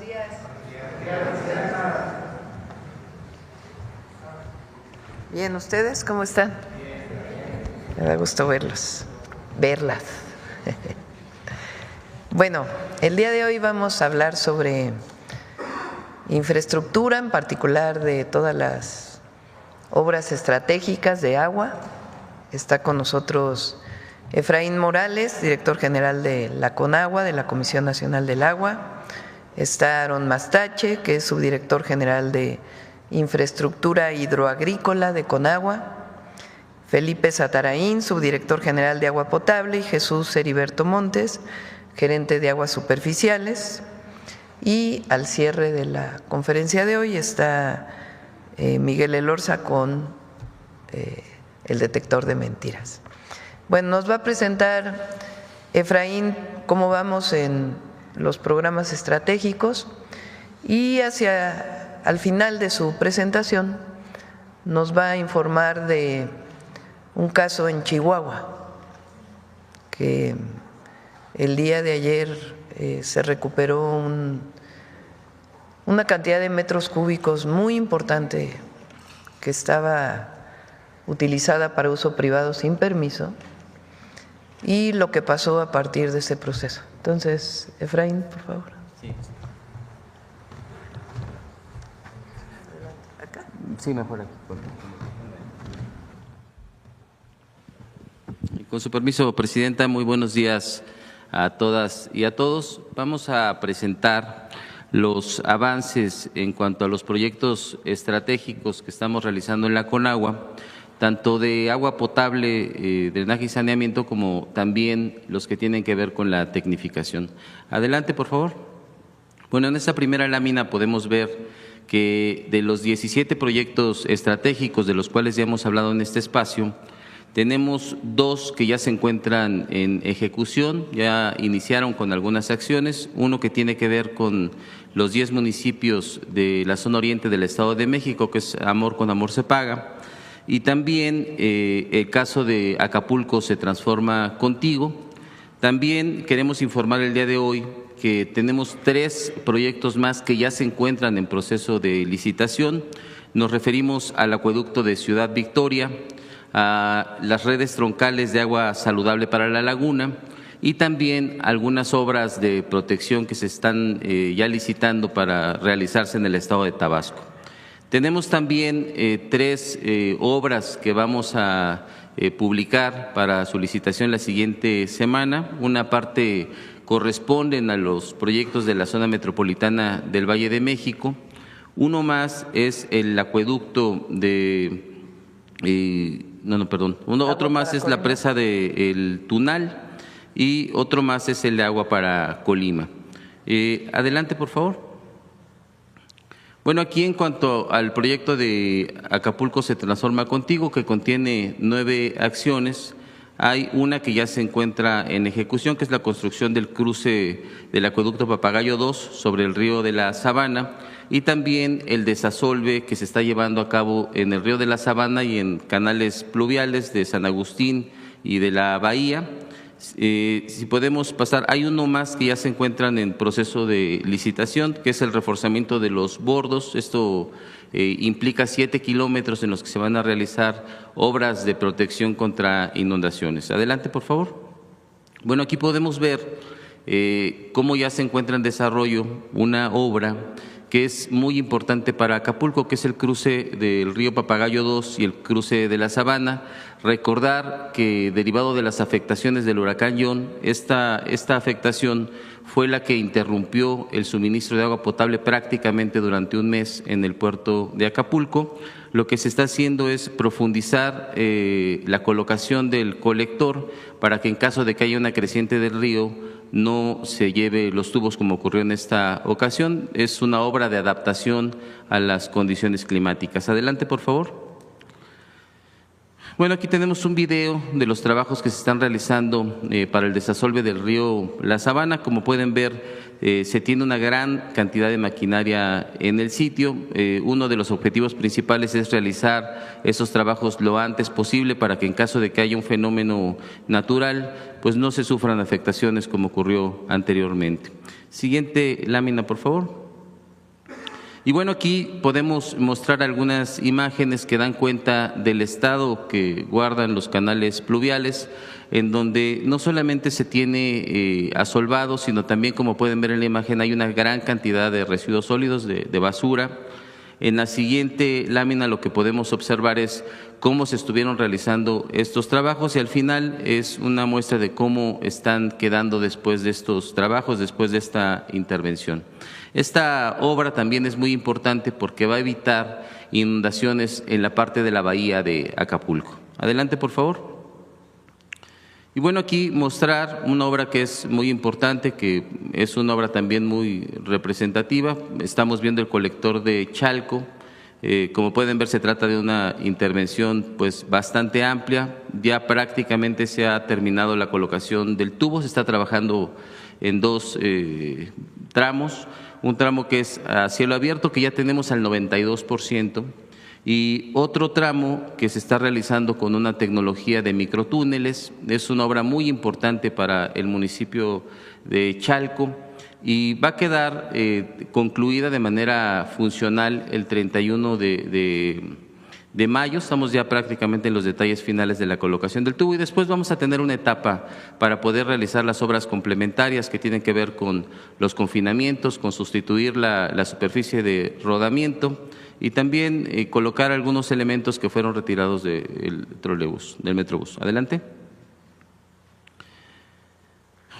días. Bien, ¿ustedes cómo están? Me da gusto verlas. Bueno, el día de hoy vamos a hablar sobre infraestructura, en particular de todas las obras estratégicas de agua. Está con nosotros Efraín Morales, director general de la CONAGUA, de la Comisión Nacional del Agua. Está Aaron Mastache, que es subdirector general de Infraestructura Hidroagrícola de CONAGUA. Felipe Sataraín, subdirector general de Agua Potable, y Jesús Heriberto Montes, gerente de Aguas Superficiales. Y al cierre de la conferencia de hoy está Miguel Elorza con el detector de mentiras. Bueno, nos va a presentar Efraín cómo vamos en los programas estratégicos y al final de su presentación nos va a informar de un caso en Chihuahua que el día de ayer se recuperó una cantidad de metros cúbicos muy importante que estaba utilizada para uso privado sin permiso y lo que pasó a partir de ese proceso. Entonces, Efraín, por favor. Sí. ¿Acá? Sí, mejor aquí. Con su permiso, Presidenta, muy buenos días a todas y a todos. Vamos a presentar los avances en cuanto a los proyectos estratégicos que estamos realizando en la CONAGUA, tanto de agua potable, drenaje y saneamiento, como también los que tienen que ver con la tecnificación. Adelante, por favor. Bueno, en esta primera lámina podemos ver que de los 17 proyectos estratégicos de los cuales ya hemos hablado en este espacio, tenemos 2 que ya se encuentran en ejecución, ya iniciaron con algunas acciones, uno que tiene que ver con los 10 municipios de la zona oriente del Estado de México, que es Amor con Amor se paga, y también el caso de Acapulco se transforma contigo. También queremos informar el día de hoy que tenemos 3 proyectos más que ya se encuentran en proceso de licitación. Nos referimos al acueducto de Ciudad Victoria, a las redes troncales de agua saludable para la laguna y también algunas obras de protección que se están ya licitando para realizarse en el estado de Tabasco. Tenemos también 3 obras que vamos a publicar para su licitación la siguiente semana. Una parte corresponden a los proyectos de la zona metropolitana del Valle de México. Uno más es el acueducto de otro más es la presa del Tunal y otro más es el de agua para Colima. Adelante, por favor. Bueno, aquí en cuanto al proyecto de Acapulco se transforma contigo, que contiene 9 acciones, hay una que ya se encuentra en ejecución, que es la construcción del cruce del acueducto Papagayo 2 sobre el río de la Sabana, y también el desasolve que se está llevando a cabo en el río de la Sabana y en canales pluviales de San Agustín y de la Bahía. Si podemos pasar, hay uno más que ya se encuentran en proceso de licitación, que es el reforzamiento de los bordos. Esto implica 7 kilómetros en los que se van a realizar obras de protección contra inundaciones. Adelante, por favor. Bueno, aquí podemos ver cómo ya se encuentra en desarrollo una obra que es muy importante para Acapulco, que es el cruce del río Papagayo 2 y el cruce de la Sabana. Recordar que derivado de las afectaciones del huracán John, esta afectación fue la que interrumpió el suministro de agua potable prácticamente durante un mes en el puerto de Acapulco. Lo que se está haciendo es profundizar la colocación del colector para que en caso de que haya una creciente del río no se lleve los tubos como ocurrió en esta ocasión. Es una obra de adaptación a las condiciones climáticas. Adelante, por favor. Bueno, aquí tenemos un video de los trabajos que se están realizando para el desasolve del río La Sabana. Como pueden ver, se tiene una gran cantidad de maquinaria en el sitio. Uno de los objetivos principales es realizar esos trabajos lo antes posible para que en caso de que haya un fenómeno natural, pues no se sufran afectaciones como ocurrió anteriormente. Siguiente lámina, por favor. Y bueno, aquí podemos mostrar algunas imágenes que dan cuenta del estado que guardan los canales pluviales, en donde no solamente se tiene asolvado, sino también, como pueden ver en la imagen, hay una gran cantidad de residuos sólidos, de basura. En la siguiente lámina lo que podemos observar es cómo se estuvieron realizando estos trabajos y al final es una muestra de cómo están quedando después de estos trabajos, después de esta intervención. Esta obra también es muy importante porque va a evitar inundaciones en la parte de la bahía de Acapulco. Adelante, por favor. Y bueno, aquí mostrar una obra que es muy importante, que es una obra también muy representativa. Estamos viendo el colector de Chalco. Como pueden ver, se trata de una intervención pues bastante amplia. Ya prácticamente se ha terminado la colocación del tubo. Se está trabajando en dos tramos. Un tramo que es a cielo abierto, que ya tenemos al 92%. Y otro tramo que se está realizando con una tecnología de microtúneles. Es una obra muy importante para el municipio de Chalco y va a quedar concluida de manera funcional el 31 de mayo. Estamos ya prácticamente en los detalles finales de la colocación del tubo y después vamos a tener una etapa para poder realizar las obras complementarias que tienen que ver con los confinamientos, con sustituir la superficie de rodamiento y también colocar algunos elementos que fueron retirados del trolebús, del Metrobús. Adelante.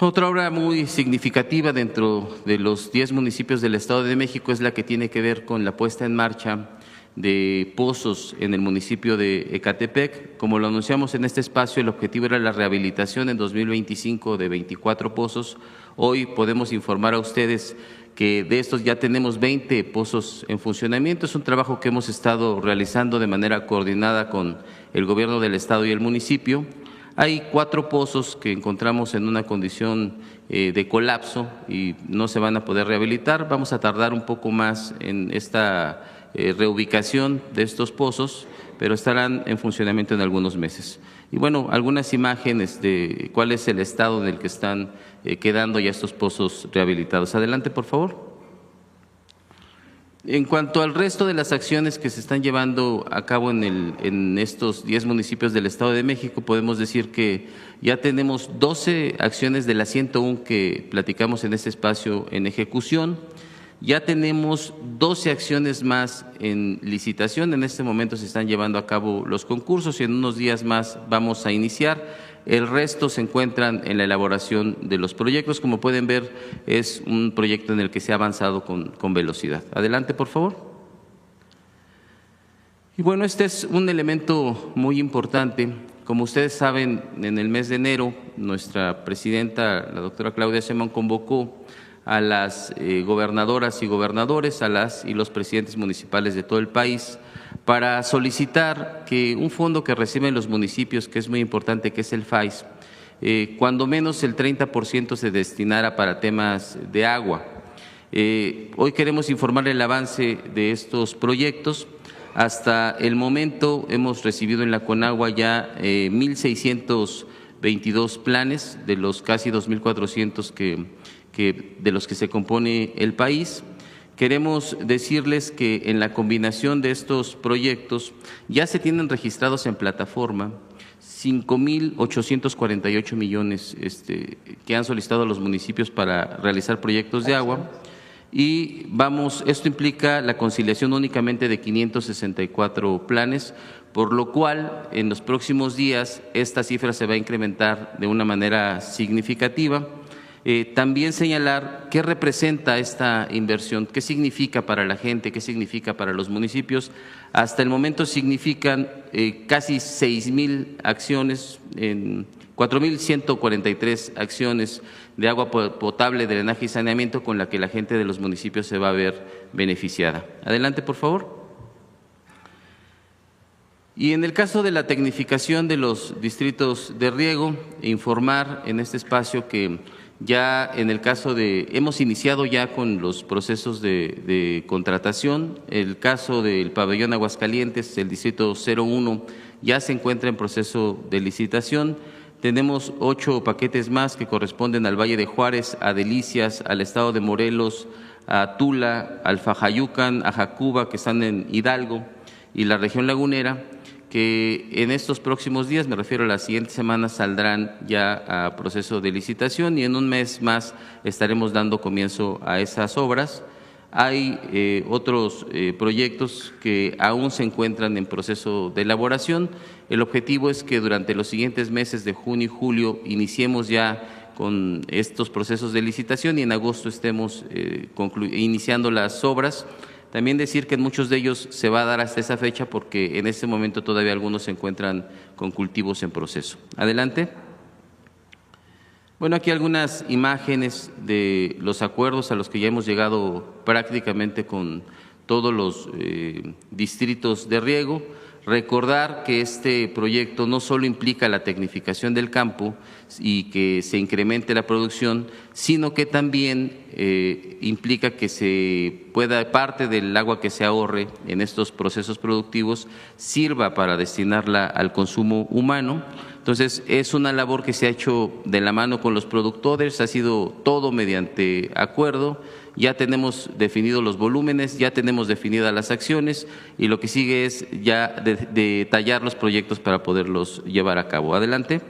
Otra obra muy significativa dentro de los 10 municipios del Estado de México es la que tiene que ver con la puesta en marcha de pozos en el municipio de Ecatepec. Como lo anunciamos en este espacio, el objetivo era la rehabilitación en 2025 de 24 pozos. Hoy podemos informar a ustedes que de estos ya tenemos 20 pozos en funcionamiento. Es un trabajo que hemos estado realizando de manera coordinada con el gobierno del estado y el municipio. Hay 4 pozos que encontramos en una condición de colapso y no se van a poder rehabilitar. Vamos a tardar un poco más en esta reubicación de estos pozos, pero estarán en funcionamiento en algunos meses. Y bueno, algunas imágenes de cuál es el estado en el que están quedando ya estos pozos rehabilitados. Adelante, por favor. En cuanto al resto de las acciones que se están llevando a cabo en estos 10 municipios del Estado de México, podemos decir que ya tenemos 12 acciones de las 101 que platicamos en este espacio en ejecución. Ya tenemos 12 acciones más en licitación. En este momento se están llevando a cabo los concursos y en unos días más vamos a iniciar. El resto se encuentran en la elaboración de los proyectos. Como pueden ver, es un proyecto en el que se ha avanzado con velocidad. Adelante, por favor. Y bueno, este es un elemento muy importante. Como ustedes saben, en el mes de enero, nuestra presidenta, la doctora Claudia Sheinbaum, convocó a las gobernadoras y gobernadores, a las y los presidentes municipales de todo el país, para solicitar que un fondo que reciben los municipios, que es muy importante, que es el FAIS, cuando menos el 30% se destinara para temas de agua. Hoy queremos informarle el avance de estos proyectos. Hasta el momento hemos recibido en la Conagua ya 1,622 planes de los casi 2,400 de los que se compone el país. Queremos decirles que en la combinación de estos proyectos ya se tienen registrados en plataforma 5,848 millones que han solicitado los municipios para realizar proyectos de agua. Y esto implica la conciliación únicamente de 564 planes, por lo cual en los próximos días esta cifra se va a incrementar de una manera significativa. También señalar qué representa esta inversión, qué significa para la gente, qué significa para los municipios. Hasta el momento significan casi 6,000 acciones, 4,143 acciones de agua potable, drenaje y saneamiento con la que la gente de los municipios se va a ver beneficiada. Adelante, por favor. Y en el caso de la tecnificación de los distritos de riego, informar en este espacio que ya en el caso hemos iniciado ya con los procesos de contratación. El caso del pabellón Aguascalientes, el distrito 01, ya se encuentra en proceso de licitación. Tenemos 8 paquetes más que corresponden al Valle de Juárez, a Delicias, al estado de Morelos, a Tula, Alfajayucan, a Jacuba, que están en Hidalgo, y la región lagunera, que en estos próximos días, me refiero a las siguientes semanas, saldrán ya a proceso de licitación y en un mes más estaremos dando comienzo a esas obras. Hay otros proyectos que aún se encuentran en proceso de elaboración. El objetivo es que durante los siguientes meses de junio y julio iniciemos ya con estos procesos de licitación y en agosto estemos iniciando las obras. También decir que en muchos de ellos se va a dar hasta esa fecha porque en este momento todavía algunos se encuentran con cultivos en proceso. Adelante. Bueno, aquí algunas imágenes de los acuerdos a los que ya hemos llegado prácticamente con todos los distritos de riego. Recordar que este proyecto no solo implica la tecnificación del campo y que se incremente la producción, sino que también implica que se pueda, parte del agua que se ahorre en estos procesos productivos, sirva para destinarla al consumo humano. Entonces, es una labor que se ha hecho de la mano con los productores, ha sido todo mediante acuerdo. Ya tenemos definidos los volúmenes, ya tenemos definidas las acciones y lo que sigue es ya detallar los proyectos para poderlos llevar a cabo. Adelante.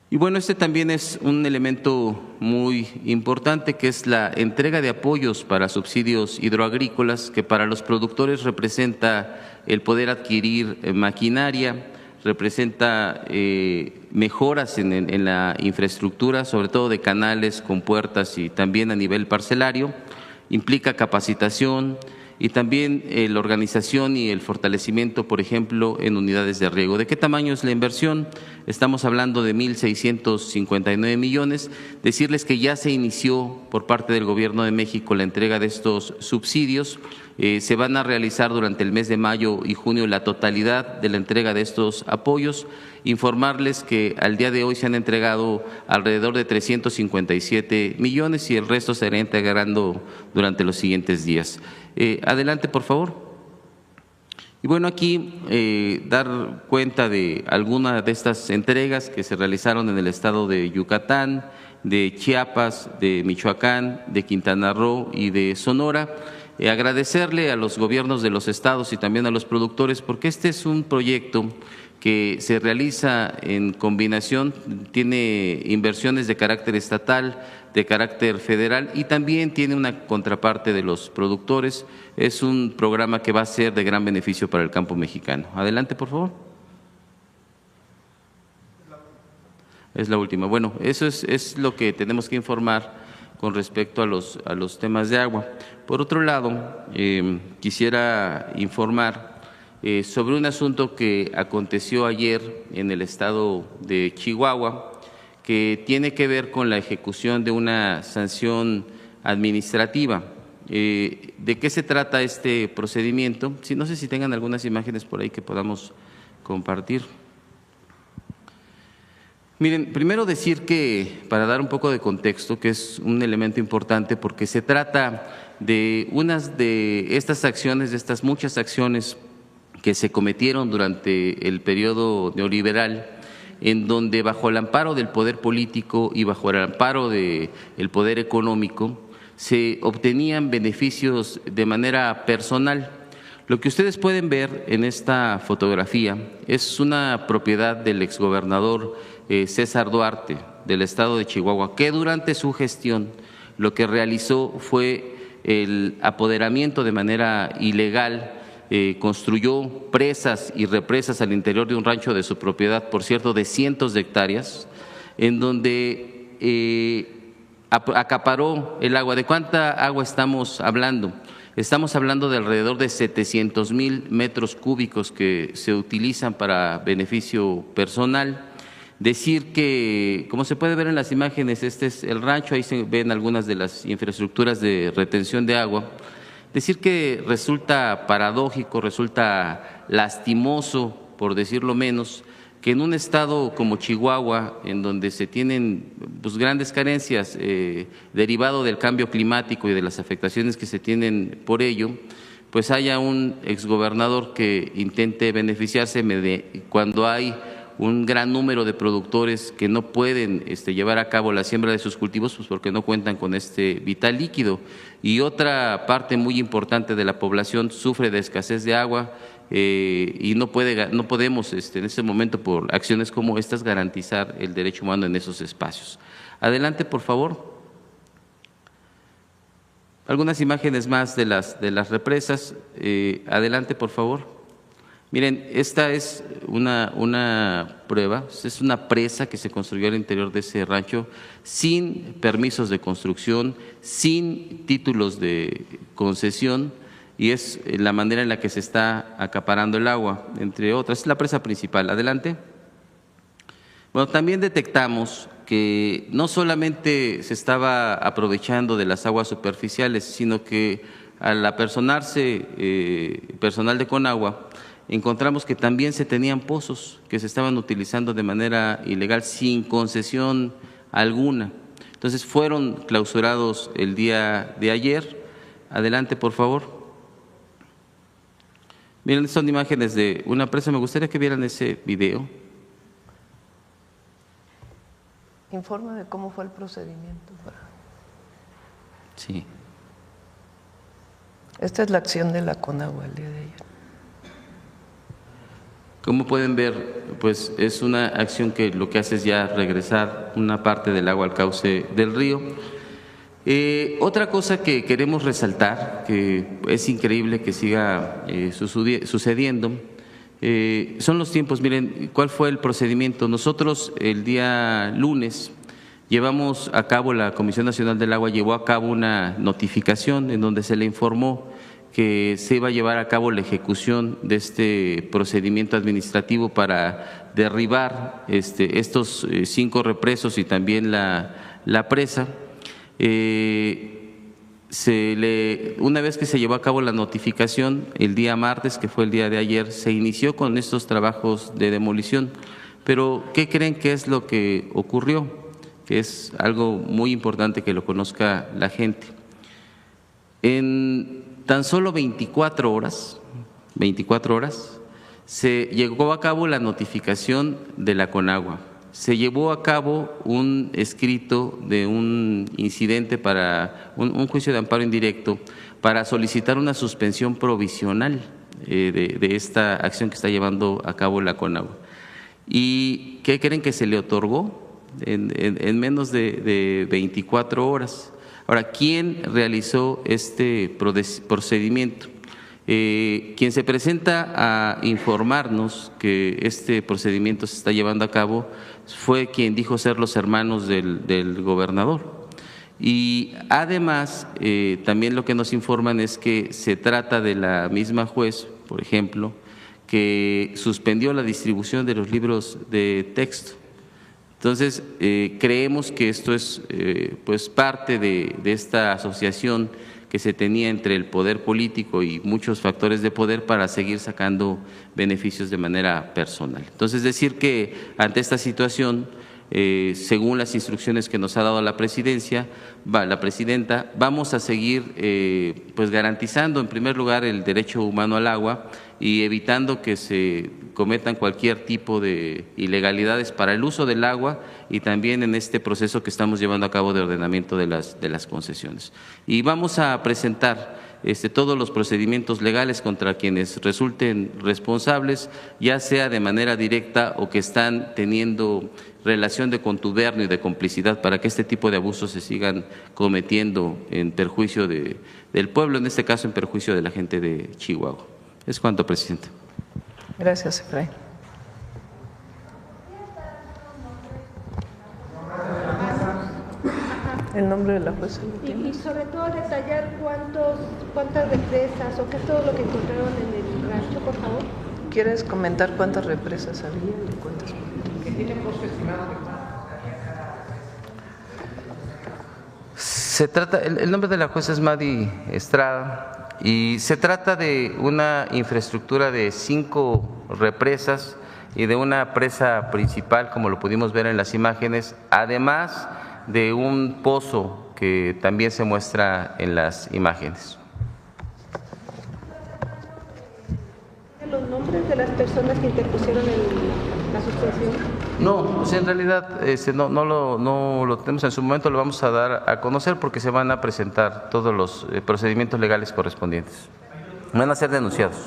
Y bueno, este también es un elemento muy importante que es la entrega de apoyos para subsidios hidroagrícolas, que para los productores representa el poder adquirir maquinaria, representa mejoras en la infraestructura, sobre todo de canales, compuertas y también a nivel parcelario, implica capacitación y también la organización y el fortalecimiento, por ejemplo, en unidades de riego. ¿De qué tamaño es la inversión? Estamos hablando de 1.659 millones. Decirles que ya se inició por parte del Gobierno de México la entrega de estos subsidios. Se van a realizar durante el mes de mayo y junio la totalidad de la entrega de estos apoyos. Informarles que al día de hoy se han entregado alrededor de 357 millones y el resto se irá integrando durante los siguientes días. Adelante, por favor. Y bueno, aquí dar cuenta de algunas de estas entregas que se realizaron en el estado de Yucatán, de Chiapas, de Michoacán, de Quintana Roo y de Sonora. Agradecerle a los gobiernos de los estados y también a los productores porque este es un proyecto que se realiza en combinación, tiene inversiones de carácter estatal, de carácter federal y también tiene una contraparte de los productores. Es un programa que va a ser de gran beneficio para el campo mexicano. Adelante, por favor. Es la última. Bueno, eso es lo que tenemos que informar con respecto a los temas de agua. Por otro lado, quisiera informar sobre un asunto que aconteció ayer en el estado de Chihuahua, que tiene que ver con la ejecución de una sanción administrativa. ¿De qué se trata este procedimiento? No sé si tengan algunas imágenes por ahí que podamos compartir. Miren, primero decir que, para dar un poco de contexto, que es un elemento importante porque se trata de unas de estas acciones, de estas muchas acciones que se cometieron durante el periodo neoliberal, en donde bajo el amparo del poder político y bajo el amparo del poder económico se obtenían beneficios de manera personal. Lo que ustedes pueden ver en esta fotografía es una propiedad del exgobernador César Duarte del estado de Chihuahua, que durante su gestión lo que realizó fue el apoderamiento de manera ilegal. Construyó presas y represas al interior de un rancho de su propiedad, por cierto, de cientos de hectáreas, en donde acaparó el agua. ¿De cuánta agua estamos hablando? Estamos hablando de alrededor de 700,000 metros cúbicos que se utilizan para beneficio personal. Decir que, como se puede ver en las imágenes, este es el rancho, ahí se ven algunas de las infraestructuras de retención de agua. Decir que resulta paradójico, resulta lastimoso, por decirlo menos, que en un estado como Chihuahua, en donde se tienen grandes carencias derivado del cambio climático y de las afectaciones que se tienen por ello, pues haya un exgobernador que intente beneficiarse cuando hay un gran número de productores que no pueden llevar a cabo la siembra de sus cultivos pues porque no cuentan con este vital líquido. Y otra parte muy importante de la población sufre de escasez de agua y no podemos en este momento por acciones como estas garantizar el derecho humano en esos espacios. Adelante, por favor. Algunas imágenes más de las represas. Adelante, por favor. Miren, esta es una prueba, es una presa que se construyó al interior de ese rancho sin permisos de construcción, sin títulos de concesión, y es la manera en la que se está acaparando el agua, entre otras. Es la presa principal. Adelante. Bueno, también detectamos que no solamente se estaba aprovechando de las aguas superficiales, sino que al apersonarse personal de Conagua, encontramos que también se tenían pozos que se estaban utilizando de manera ilegal sin concesión alguna. Entonces fueron clausurados el día de ayer. Adelante, por favor. Miren, son imágenes de una presa. Me gustaría que vieran ese video. Informe de cómo fue el procedimiento. Sí. Esta es la acción de la Conagua el día de ayer. Como pueden ver, pues es una acción que lo que hace es ya regresar una parte del agua al cauce del río. Otra cosa que queremos resaltar, que es increíble que siga sucediendo, son los tiempos. Miren, ¿cuál fue el procedimiento? Nosotros el día lunes llevamos a cabo, la Comisión Nacional del Agua llevó a cabo una notificación en donde se le informó que se iba a llevar a cabo la ejecución de este procedimiento administrativo para derribar estos 5 represos y también la presa. Una vez que se llevó a cabo la notificación, el día martes, que fue el día de ayer, se inició con estos trabajos de demolición. Pero, ¿qué creen que es lo que ocurrió? Que es algo muy importante que lo conozca la gente. En tan solo 24 horas, se llevó a cabo la notificación de la Conagua. Se llevó a cabo un escrito de un incidente para un juicio de amparo indirecto para solicitar una suspensión provisional de esta acción que está llevando a cabo la Conagua. ¿Y qué creen que se le otorgó? En menos de 24 horas. Ahora, ¿quién realizó este procedimiento? Quien se presenta a informarnos que este procedimiento se está llevando a cabo fue quien dijo ser los hermanos del gobernador. Y además, también lo que nos informan es que se trata de la misma juez, por ejemplo, que suspendió la distribución de los libros de texto. Entonces, creemos que esto es pues parte de esta asociación que se tenía entre el poder político y muchos factores de poder para seguir sacando beneficios de manera personal. Entonces, decir que ante esta situación, según las instrucciones que nos ha dado la presidenta, vamos a seguir pues garantizando en primer lugar el derecho humano al agua y evitando que se cometan cualquier tipo de ilegalidades para el uso del agua y también en este proceso que estamos llevando a cabo de ordenamiento de las concesiones. Y vamos a presentar todos los procedimientos legales contra quienes resulten responsables, ya sea de manera directa o que están teniendo relación de contubernio y de complicidad para que este tipo de abusos se sigan cometiendo en perjuicio del pueblo, en este caso en perjuicio de la gente de Chihuahua. Es cuanto, presidente. Gracias, Efraín. El nombre de la jueza. Y sobre todo detallar cuántas represas o qué es todo lo que encontraron en el rancho, por favor. ¿Quieres comentar cuántas represas había y cuántas? ¿Qué tiene costo estimado? Se trata, el nombre de la jueza es Madi Estrada y se trata de una infraestructura de 5 represas y de una presa principal, como lo pudimos ver en las imágenes, además de un pozo que también se muestra en las imágenes. ¿Los nombres de las personas que interpusieron la suspensión? situación? No, pues en realidad no lo tenemos en su momento, lo vamos a dar a conocer porque se van a presentar todos los procedimientos legales correspondientes. Van a ser denunciados.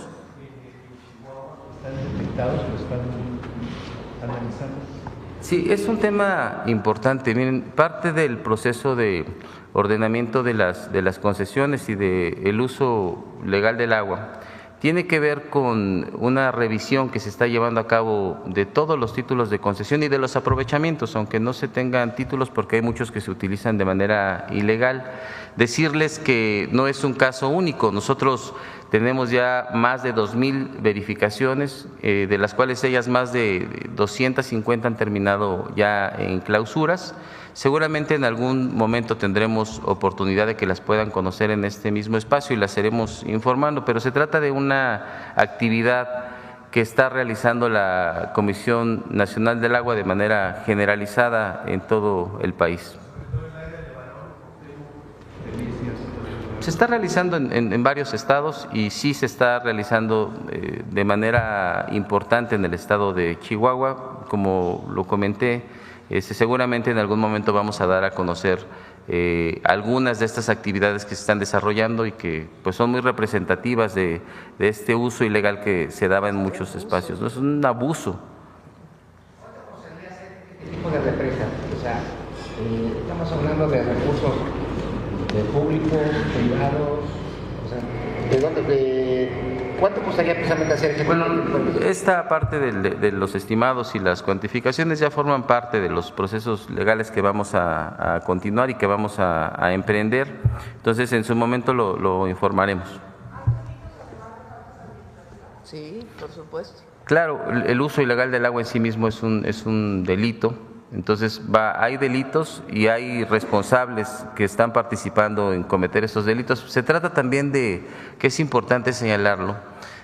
¿Están detectados? ¿Lo están analizando? Sí, es un tema importante. Miren, parte del proceso de ordenamiento de las concesiones y del uso legal del agua tiene que ver con una revisión que se está llevando a cabo de todos los títulos de concesión y de los aprovechamientos, aunque no se tengan títulos porque hay muchos que se utilizan de manera ilegal. Decirles que no es un caso único. Nosotros tenemos ya más de 2,000 verificaciones, de las cuales ellas más de 250 han terminado ya en clausuras. Seguramente en algún momento tendremos oportunidad de que las puedan conocer en este mismo espacio y las iremos informando, pero se trata de una actividad que está realizando la Comisión Nacional del Agua de manera generalizada en todo el país. Se está realizando en varios estados y sí se está realizando de manera importante en el estado de Chihuahua, como lo comenté. Seguramente en algún momento vamos a dar a conocer algunas de estas actividades que se están desarrollando y que pues son muy representativas de este uso ilegal que se daba en muchos espacios. ¿No? Es un abuso. ¿Qué tipo de represa? O sea, estamos hablando de recursos de público, privados, o sea, ¿cuánto costaría precisamente hacer ese? Bueno, esta parte de los estimados y las cuantificaciones ya forman parte de los procesos legales que vamos a continuar y que vamos a emprender. Entonces, en su momento lo informaremos. Sí, por supuesto. Claro, el uso ilegal del agua en sí mismo es un delito. Entonces, hay delitos y hay responsables que están participando en cometer esos delitos. Se trata también que es importante señalarlo,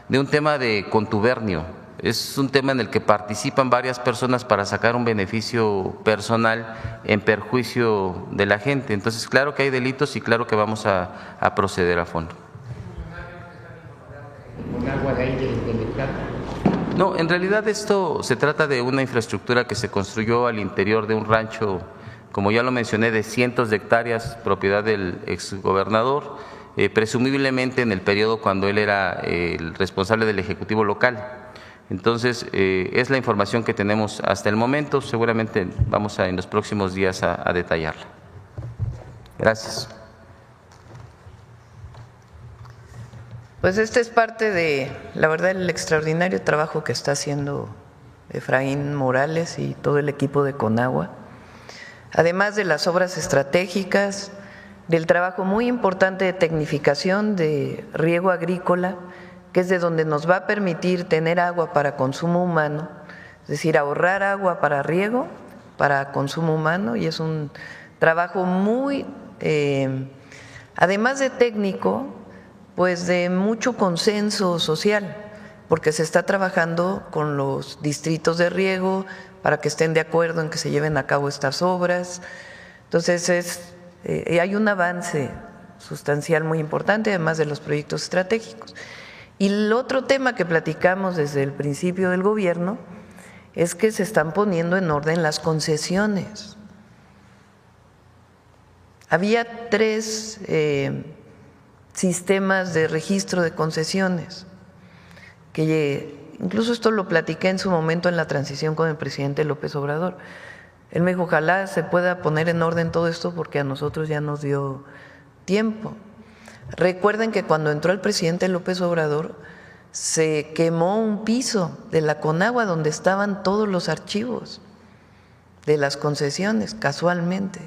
de un tema de contubernio. Es un tema en el que participan varias personas para sacar un beneficio personal en perjuicio de la gente. Entonces, claro que hay delitos y claro que vamos a proceder a fondo. ¿Con agua de ahí del Plata? No, en realidad esto se trata de una infraestructura que se construyó al interior de un rancho, como ya lo mencioné, de cientos de hectáreas, propiedad del exgobernador, presumiblemente en el periodo cuando él era el responsable del Ejecutivo local. Entonces, es la información que tenemos hasta el momento, seguramente vamos en los próximos días a detallarla. Gracias. Pues este es parte de, la verdad, el extraordinario trabajo que está haciendo Efraín Morales y todo el equipo de Conagua, además de las obras estratégicas, del trabajo muy importante de tecnificación de riego agrícola, que es de donde nos va a permitir tener agua para consumo humano, es decir, ahorrar agua para riego, para consumo humano, y es un trabajo muy, además de técnico, pues de mucho consenso social, porque se está trabajando con los distritos de riego para que estén de acuerdo en que se lleven a cabo estas obras. Entonces, hay un avance sustancial muy importante, además de los proyectos estratégicos. Y el otro tema que platicamos desde el principio del gobierno es que se están poniendo en orden las concesiones. Había 3 sistemas de registro de concesiones, que incluso esto lo platiqué en su momento en la transición con el presidente López Obrador. Él me dijo, ojalá se pueda poner en orden todo esto porque a nosotros ya nos dio tiempo. Recuerden que cuando entró el presidente López Obrador se quemó un piso de la Conagua donde estaban todos los archivos de las concesiones, casualmente.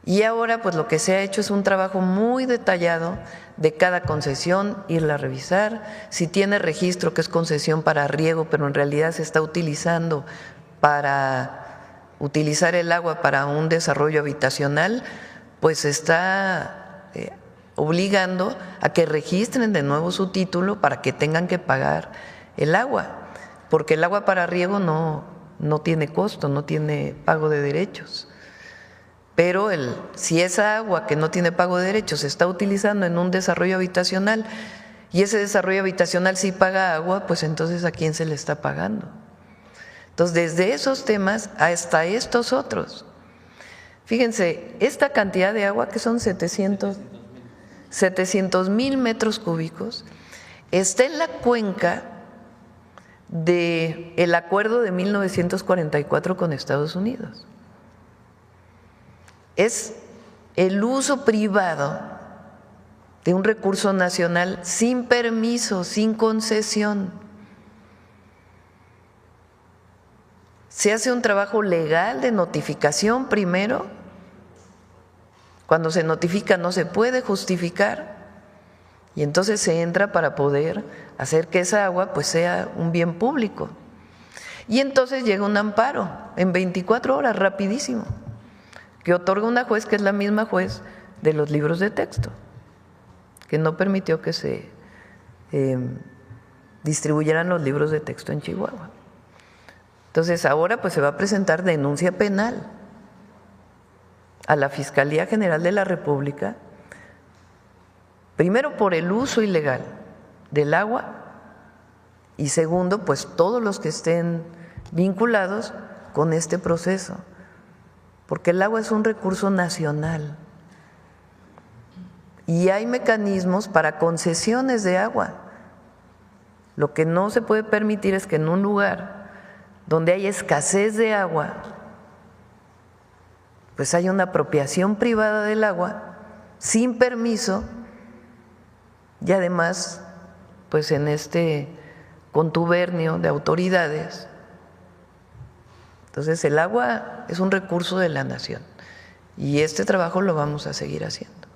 Y ahora pues lo que se ha hecho es un trabajo muy detallado de cada concesión, irla a revisar, si tiene registro que es concesión para riego, pero en realidad se está utilizando para utilizar el agua para un desarrollo habitacional, pues se está obligando a que registren de nuevo su título para que tengan que pagar el agua, porque el agua para riego no tiene costo, no tiene pago de derechos. Pero si esa agua que no tiene pago de derechos se está utilizando en un desarrollo habitacional y ese desarrollo habitacional sí paga agua, pues entonces ¿a quién se le está pagando? Entonces, desde esos temas hasta estos otros. Fíjense, esta cantidad de agua, que son 700,000 metros cúbicos, está en la cuenca del acuerdo de 1944 con Estados Unidos. Es el uso privado de un recurso nacional sin permiso, sin concesión. Se hace un trabajo legal de notificación primero. Cuando se notifica no se puede justificar y entonces se entra para poder hacer que esa agua pues sea un bien público. Y entonces llega un amparo en 24 horas, rapidísimo, que otorga una juez que es la misma juez de los libros de texto, que no permitió que se distribuyeran los libros de texto en Chihuahua. Entonces ahora pues se va a presentar denuncia penal a la Fiscalía General de la República, primero por el uso ilegal del agua y segundo pues todos los que estén vinculados con este proceso, porque el agua es un recurso nacional y hay mecanismos para concesiones de agua. Lo que no se puede permitir es que en un lugar donde hay escasez de agua, pues hay una apropiación privada del agua sin permiso y además pues en este contubernio de autoridades. Entonces el agua es un recurso de la nación y este trabajo lo vamos a seguir haciendo.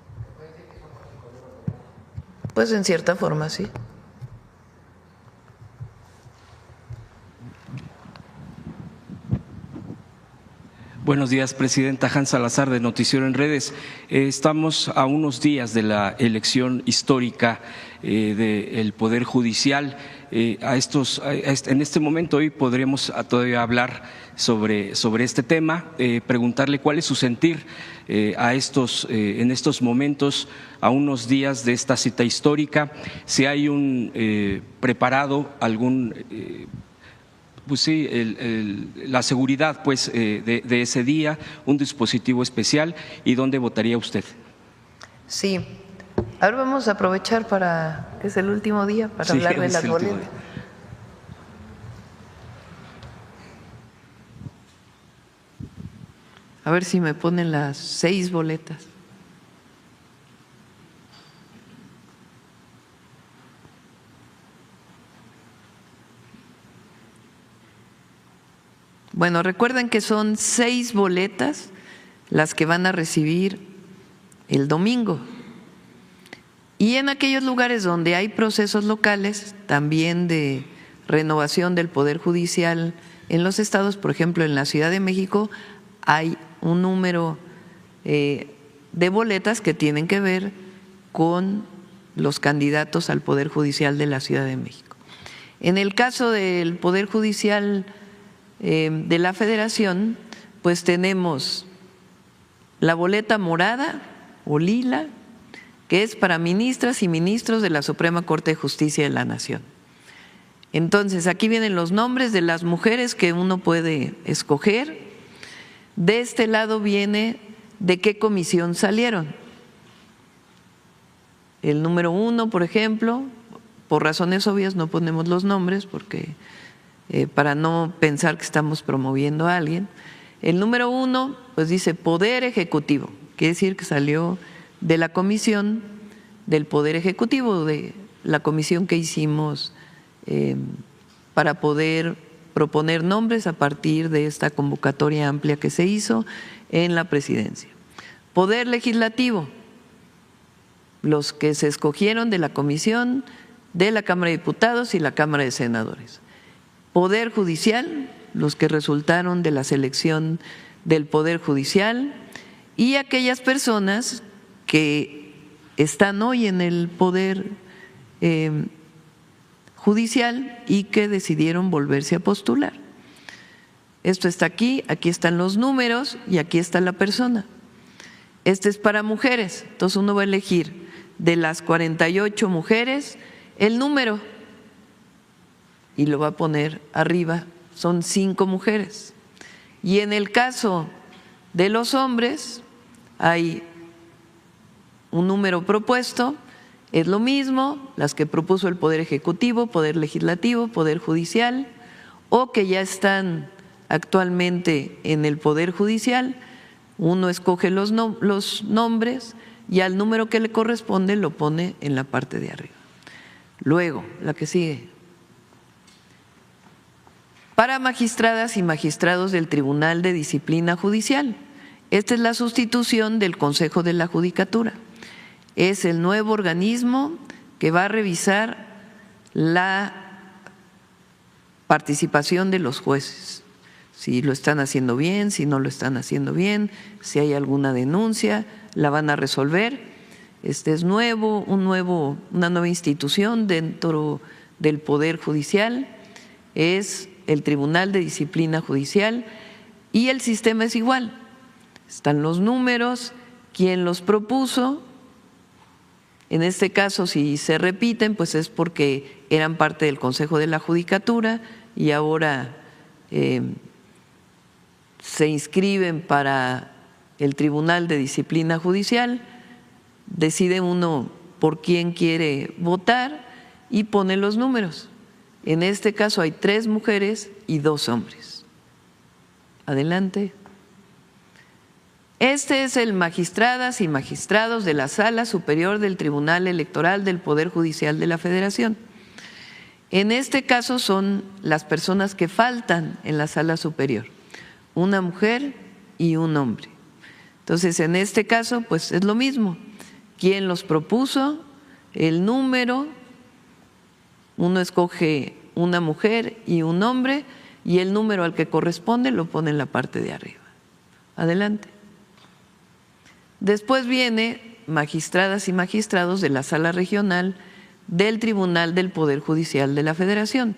Pues en cierta forma sí. Buenos días, Presidenta. Hans Salazar, de Noticiero en Redes. Estamos a unos días de la elección histórica del Poder Judicial. En este momento hoy podremos todavía hablar sobre este tema, preguntarle cuál es su sentir en estos momentos, a unos días de esta cita histórica, si hay preparado algún… Pues sí, la seguridad pues de ese día, un dispositivo especial, ¿y dónde votaría usted? Sí, ahora vamos a aprovechar que es el último día, para hablar de las boletas. A ver si me ponen las 6 boletas. Bueno, recuerden que son 6 boletas las que van a recibir el domingo. Y en aquellos lugares donde hay procesos locales, también de renovación del Poder Judicial en los estados, por ejemplo, en la Ciudad de México, hay un número de boletas que tienen que ver con los candidatos al Poder Judicial de la Ciudad de México. En el caso del Poder Judicial de la Federación, pues tenemos la boleta morada o lila, que es para ministras y ministros de la Suprema Corte de Justicia de la Nación. Entonces, aquí vienen los nombres de las mujeres que uno puede escoger. De este lado viene de qué comisión salieron. El número 1, por ejemplo, por razones obvias no ponemos los nombres porque para no pensar que estamos promoviendo a alguien. El número 1 pues dice Poder Ejecutivo, quiere decir que salió de la comisión del Poder Ejecutivo, de la comisión que hicimos para poder proponer nombres a partir de esta convocatoria amplia que se hizo en la presidencia. Poder Legislativo, los que se escogieron de la comisión de la Cámara de Diputados y la Cámara de Senadores. Poder Judicial, los que resultaron de la selección del Poder Judicial, y aquellas personas que están hoy en el Poder Judicial y que decidieron volverse a postular. Esto está aquí están los números y aquí está la persona. Este es para mujeres, entonces uno va a elegir de las 48 mujeres el número y lo va a poner arriba son 5 mujeres. Y en el caso de los hombres hay un número propuesto, es lo mismo, las que propuso el Poder Ejecutivo, Poder Legislativo, Poder Judicial, o que ya están actualmente en el Poder Judicial. Uno escoge los nombres y al número que le corresponde lo pone en la parte de arriba. Luego, la que sigue. Para magistradas y magistrados del Tribunal de Disciplina Judicial. Esta es la sustitución del Consejo de la Judicatura. Es el nuevo organismo que va a revisar la participación de los jueces, si lo están haciendo bien, si no lo están haciendo bien, si hay alguna denuncia, la van a resolver. Este es nuevo, una nueva institución dentro del Poder Judicial, es el Tribunal de Disciplina Judicial y el sistema es igual. Están los números, quién los propuso. En este caso, si se repiten, pues es porque eran parte del Consejo de la Judicatura y ahora se inscriben para el Tribunal de Disciplina Judicial, decide uno por quién quiere votar y pone los números. En este caso hay 3 mujeres y 2 hombres. Adelante. Este es el magistradas y magistrados de la Sala Superior del Tribunal Electoral del Poder Judicial de la Federación. En este caso son las personas que faltan en la Sala Superior, una mujer y un hombre. Entonces, en este caso, pues es lo mismo. ¿Quién los propuso? El número, uno escoge una mujer y un hombre y el número al que corresponde lo pone en la parte de arriba. Adelante. Después viene magistradas y magistrados de la Sala Regional del Tribunal del Poder Judicial de la Federación.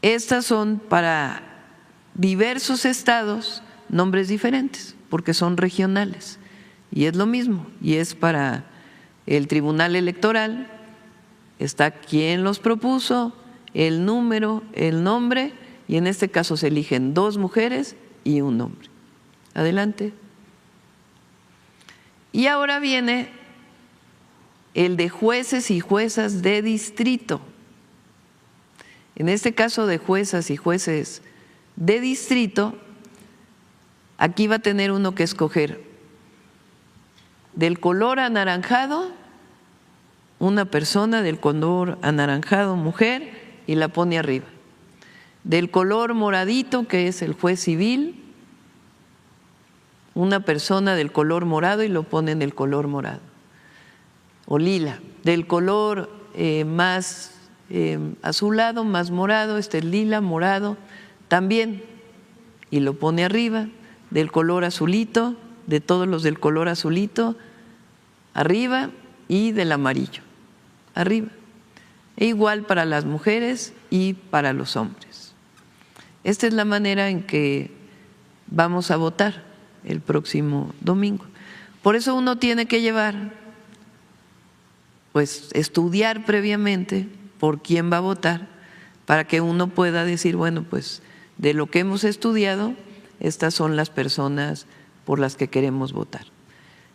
Estas son para diversos estados, nombres diferentes, porque son regionales. Y es lo mismo, y es para el Tribunal Electoral, está quién los propuso, el número, el nombre, y en este caso se eligen 2 mujeres y un hombre. Adelante. Y ahora viene el de jueces y juezas de distrito. En este caso de juezas y jueces de distrito, aquí va a tener uno que escoger del color anaranjado, una persona del color anaranjado, mujer, y la pone arriba. Del color moradito, que es el juez civil, una persona del color morado y lo pone en el color morado. O lila, del color más azulado, más morado, este es lila, morado, también, y lo pone arriba. Del color azulito, de todos los del color azulito, arriba, y del amarillo, arriba. E igual para las mujeres y para los hombres. Esta es la manera en que vamos a votar el próximo domingo. Por eso uno tiene que llevar, pues estudiar previamente por quién va a votar, para que uno pueda decir, bueno, pues de lo que hemos estudiado, estas son las personas por las que queremos votar.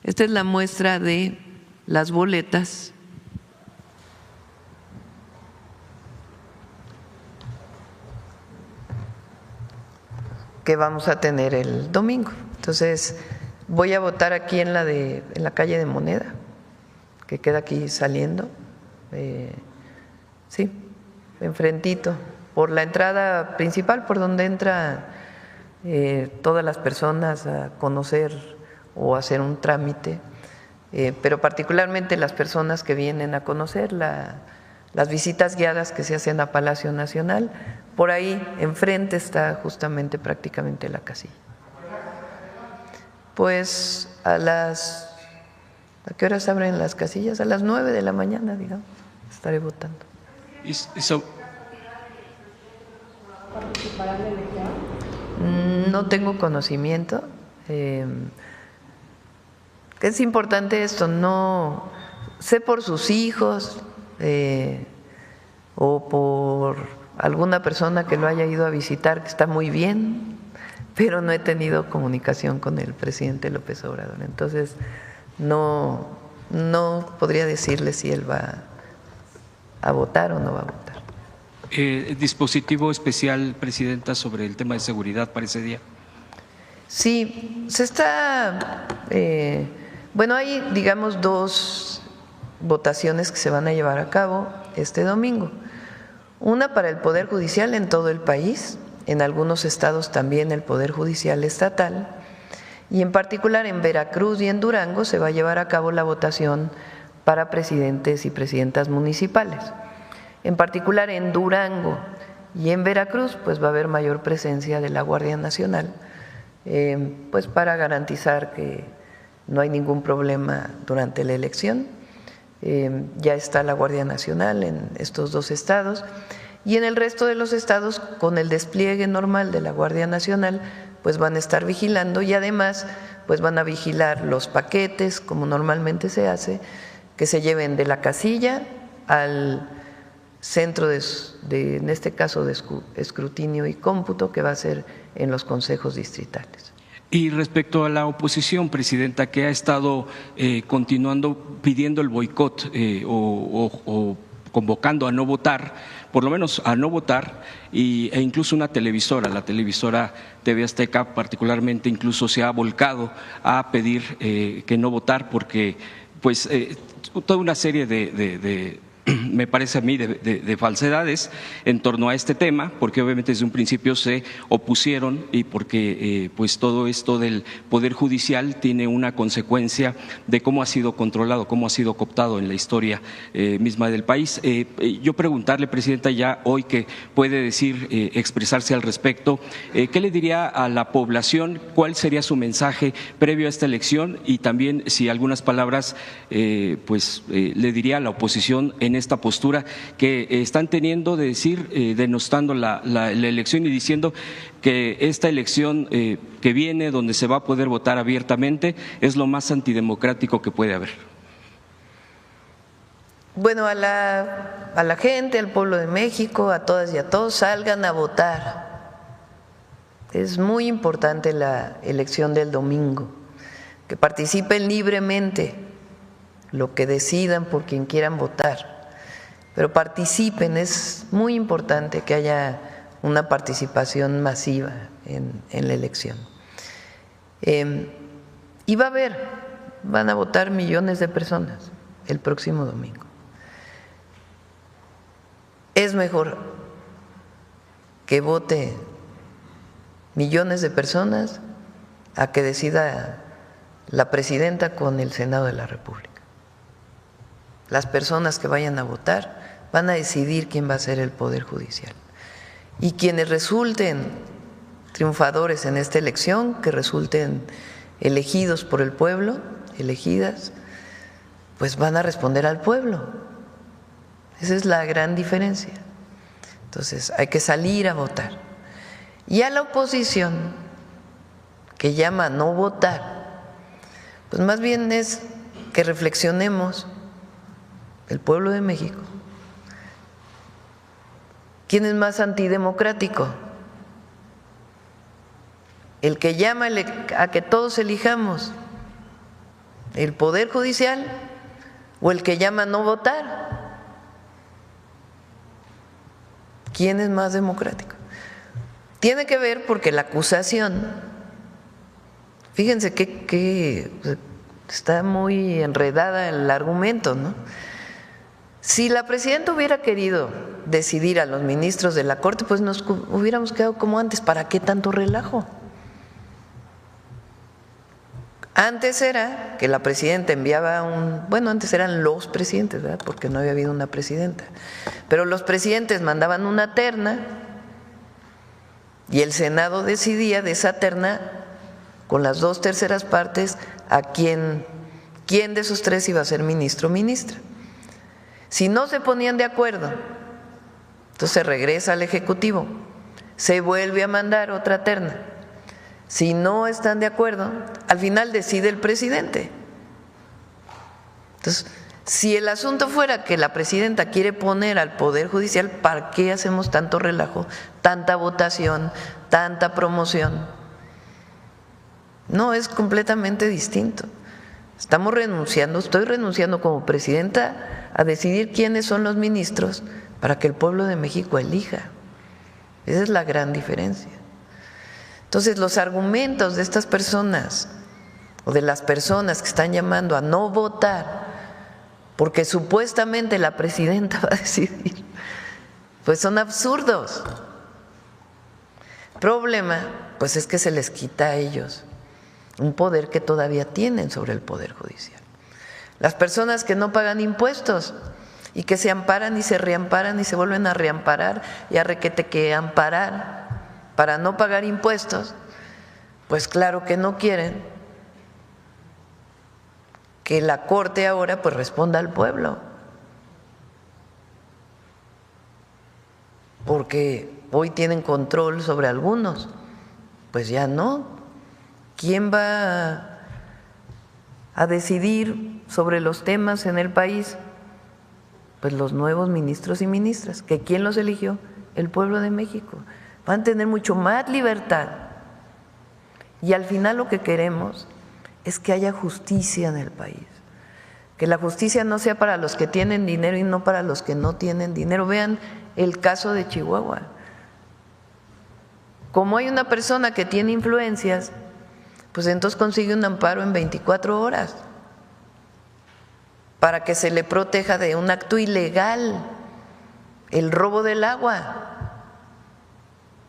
Esta es la muestra de las boletas que vamos a tener el domingo. Entonces, voy a votar aquí en la calle de Moneda, que queda aquí saliendo, sí, enfrentito, por la entrada principal, por donde entran todas las personas a conocer o hacer un trámite, pero particularmente las personas que vienen a conocer las visitas guiadas que se hacen a Palacio Nacional. Por ahí enfrente está justamente prácticamente la casilla. Pues ¿a qué horas abren las casillas? A las 9 de la mañana, digamos, estaré votando. No tengo conocimiento. Es importante esto, no sé por sus hijos o por alguna persona que lo haya ido a visitar, que está muy bien, pero no he tenido comunicación con el presidente López Obrador. Entonces, no podría decirle si él va a votar o no va a votar. ¿Dispositivo especial, Presidenta, sobre el tema de seguridad para ese día? Sí, se está… bueno, hay, digamos, 2 votaciones que se van a llevar a cabo este domingo. Una para el Poder Judicial en todo el país, en algunos estados también el Poder Judicial estatal, y en particular en Veracruz y en Durango se va a llevar a cabo la votación para presidentes y presidentas municipales. En particular en Durango y en Veracruz pues va a haber mayor presencia de la Guardia Nacional, pues para garantizar que no hay ningún problema durante la elección. Ya está la Guardia Nacional en estos 2 estados y en el resto de los estados, con el despliegue normal de la Guardia Nacional, pues van a estar vigilando y además pues van a vigilar los paquetes, como normalmente se hace, que se lleven de la casilla al centro en este caso de escrutinio y cómputo, que va a ser en los consejos distritales. Y respecto a la oposición, Presidenta, que ha estado continuando pidiendo el boicot o convocando a no votar, por lo menos a no votar, e incluso una televisora, la televisora TV Azteca particularmente, incluso se ha volcado a pedir que no votar porque pues toda una serie de me parece a mí, de falsedades en torno a este tema, porque obviamente desde un principio se opusieron y porque pues todo esto del Poder Judicial tiene una consecuencia de cómo ha sido controlado, cómo ha sido cooptado en la historia misma del país. Yo preguntarle, Presidenta, ya hoy que puede decir, expresarse al respecto, ¿qué le diría a la población? ¿Cuál sería su mensaje previo a esta elección? Y también si algunas palabras le diría a la oposición en esta postura que están teniendo de decir, denostando la elección y diciendo que esta elección que viene, donde se va a poder votar abiertamente, es lo más antidemocrático que puede haber. Bueno, a la gente, al pueblo de México, a todas y a todos, salgan a votar. Es muy importante la elección del domingo, que participen libremente, lo que decidan por quien quieran votar. Pero participen, es muy importante que haya una participación masiva en la elección. Y van a votar millones de personas el próximo domingo. Es mejor que vote millones de personas a que decida la presidenta con el Senado de la República. Las personas que vayan a votar van a decidir quién va a ser el Poder Judicial. Y quienes resulten triunfadores en esta elección, que resulten elegidos por el pueblo, elegidas, pues van a responder al pueblo. Esa es la gran diferencia. Entonces hay que salir a votar. Y a la oposición, que llama a no votar, pues más bien es que reflexionemos, el pueblo de México, ¿quién es más antidemocrático? ¿El que llama a que todos elijamos el Poder Judicial o el que llama a no votar? ¿Quién es más democrático? Tiene que ver porque la acusación, fíjense que está muy enredada el argumento, ¿no? Si la presidenta hubiera querido decidir a los ministros de la Corte, pues nos hubiéramos quedado como antes. ¿Para qué tanto relajo? Antes era que la presidenta enviaba antes eran los presidentes, ¿verdad? Porque no había habido una presidenta. Pero los presidentes mandaban una terna y el Senado decidía de esa terna, con las 2/3 partes, a quién de esos 3 iba a ser ministro o ministra. Si no se ponían de acuerdo, entonces regresa al Ejecutivo, se vuelve a mandar otra terna. Si no están de acuerdo, al final decide el presidente. Entonces, Si el asunto fuera que la presidenta quiere poner al Poder Judicial, ¿para qué hacemos tanto relajo, tanta votación, tanta promoción? No, es completamente distinto. Estamos renunciando, estoy renunciando como presidenta a decidir quiénes son los ministros para que el pueblo de México elija. Esa es la gran diferencia. Entonces, los argumentos de estas personas o de las personas que están llamando a no votar porque supuestamente la presidenta va a decidir, pues son absurdos. El problema, pues es que se les quita a ellos un poder que todavía tienen sobre el Poder Judicial. Las personas que no pagan impuestos y que se amparan y se reamparan y se vuelven a reamparar y a requete que amparar para no pagar impuestos, pues claro que no quieren que la Corte ahora pues responda al pueblo, porque hoy tienen control sobre algunos, pues ya no. ¿Quién va a decidir sobre los temas en el país? Pues los nuevos ministros y ministras. ¿Que quién los eligió? El pueblo de México. Van a tener mucho más libertad. Y al final lo que queremos es que haya justicia en el país. Que la justicia no sea para los que tienen dinero y no para los que no tienen dinero. Vean el caso de Chihuahua. Como hay una persona que tiene influencias, pues entonces consigue un amparo en 24 horas para que se le proteja de un acto ilegal, el robo del agua,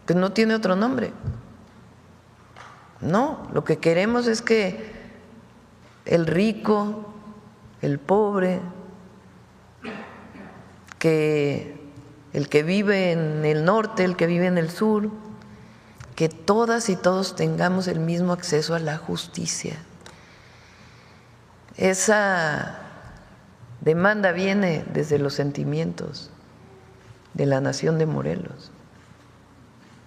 que no tiene otro nombre. No, lo que queremos es que el rico, el pobre, que el que vive en el norte, el que vive en el sur, que todas y todos tengamos el mismo acceso a la justicia. Esa demanda viene desde los sentimientos de la nación de Morelos.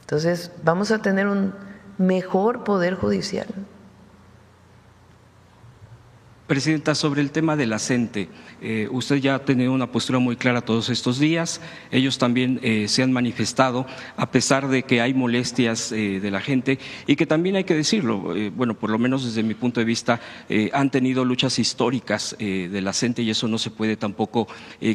Entonces, vamos a tener un mejor poder judicial. Presidenta, sobre el tema de la CENTE, usted ya ha tenido una postura muy clara todos estos días. Ellos también se han manifestado, a pesar de que hay molestias de la gente y que también hay que decirlo, bueno, por lo menos desde mi punto de vista, han tenido luchas históricas de la CENTE y eso no se puede tampoco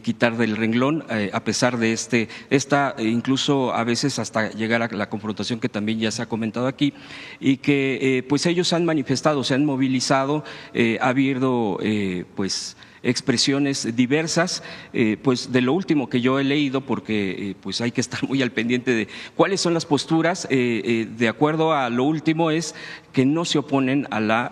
quitar del renglón, a pesar de esta incluso a veces hasta llegar a la confrontación que también ya se ha comentado aquí, y que pues ellos han manifestado, se han movilizado, ha habido pues expresiones diversas, pues de lo último que yo he leído, porque pues hay que estar muy al pendiente de cuáles son las posturas, de acuerdo a lo último es que no se oponen a la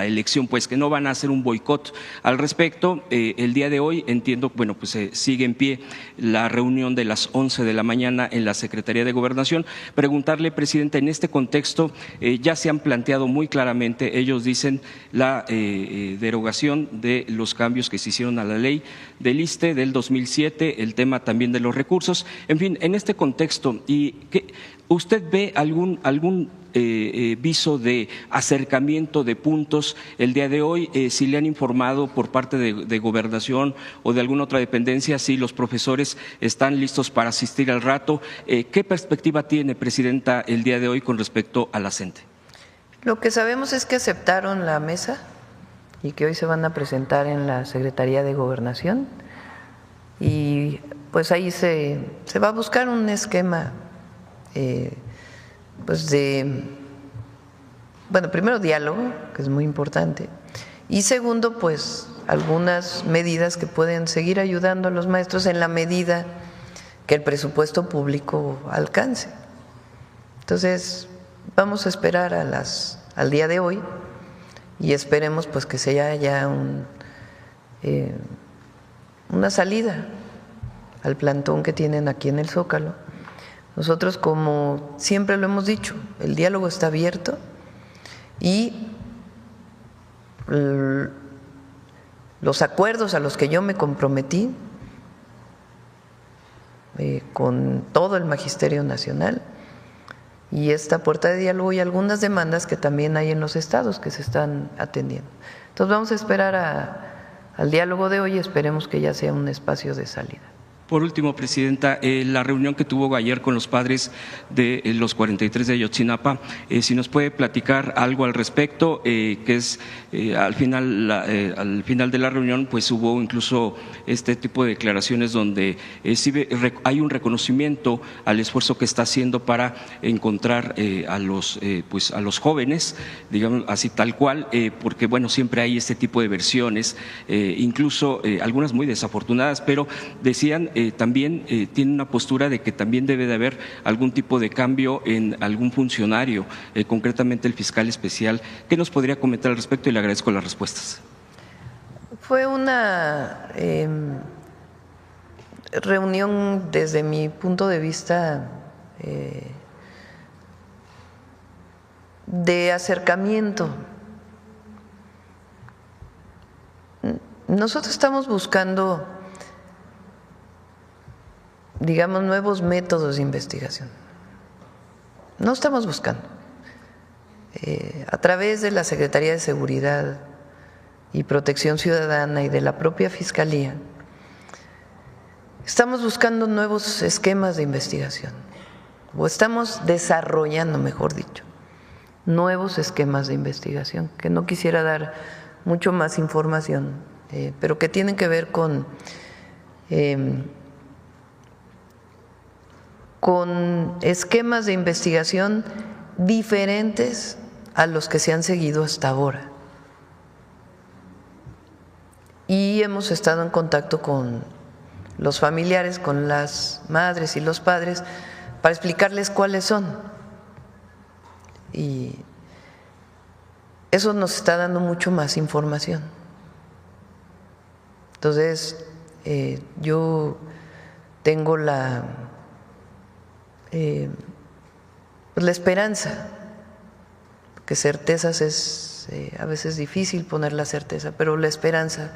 elección, pues que no van a hacer un boicot al respecto. El día de hoy entiendo, bueno, pues sigue en pie la reunión de las 11 de la mañana en la Secretaría de Gobernación. Preguntarle, presidente, en este contexto ya se han planteado muy claramente, ellos dicen, la derogación de los cambios que se hicieron a la ley del ISSSTE del 2007, el tema también de los recursos. En fin, en este contexto, ¿usted ve algún viso de acercamiento de puntos el día de hoy? Si le han informado por parte de Gobernación o de alguna otra dependencia, si los profesores están listos para asistir al rato, ¿qué perspectiva tiene, presidenta, el día de hoy con respecto a la CENTE? Lo que sabemos es que aceptaron la mesa y que hoy se van a presentar en la Secretaría de Gobernación y pues ahí se va a buscar un esquema pues de, bueno, primero diálogo, que es muy importante, y segundo, pues algunas medidas que pueden seguir ayudando a los maestros en la medida que el presupuesto público alcance. Entonces, vamos a esperar al día de hoy y esperemos pues que se haya una salida al plantón que tienen aquí en el Zócalo. Nosotros, como siempre lo hemos dicho, el diálogo está abierto y los acuerdos a los que yo me comprometí con todo el Magisterio Nacional y esta puerta de diálogo y algunas demandas que también hay en los estados que se están atendiendo. Entonces vamos a esperar al diálogo de hoy. Esperemos que ya sea un espacio de salida. Por último, Presidenta, la reunión que tuvo ayer con los padres de los 43 de Ayotzinapa, si nos puede platicar algo al respecto, que es al final de la reunión pues hubo incluso este tipo de declaraciones donde sí hay un reconocimiento al esfuerzo que está haciendo para encontrar a los jóvenes, digamos así tal cual, porque bueno, siempre hay este tipo de versiones, incluso algunas muy desafortunadas, pero decían también tiene una postura de que también debe de haber algún tipo de cambio en algún funcionario, concretamente el fiscal especial. ¿Qué nos podría comentar al respecto? Y le agradezco las respuestas. Fue una reunión desde mi punto de vista de acercamiento. Nosotros estamos buscando, digamos, nuevos métodos de investigación. No estamos buscando. A través de la Secretaría de Seguridad y Protección Ciudadana y de la propia Fiscalía, estamos buscando nuevos esquemas de investigación, o estamos desarrollando, mejor dicho, nuevos esquemas de investigación, que no quisiera dar mucho más información, pero que tienen que ver con esquemas de investigación diferentes a los que se han seguido hasta ahora. Y hemos estado en contacto con los familiares, con las madres y los padres, para explicarles cuáles son. Y eso nos está dando mucho más información. Entonces, yo tengo la esperanza, que certezas es a veces difícil poner la certeza, pero la esperanza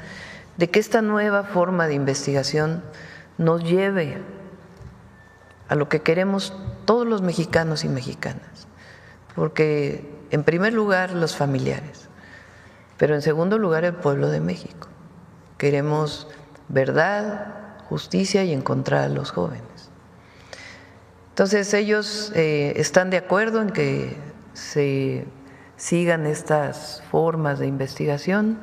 de que esta nueva forma de investigación nos lleve a lo que queremos todos los mexicanos y mexicanas, porque en primer lugar los familiares, pero en segundo lugar el pueblo de México. Queremos verdad, justicia y encontrar a los jóvenes. Entonces ellos están de acuerdo en que se sigan estas formas de investigación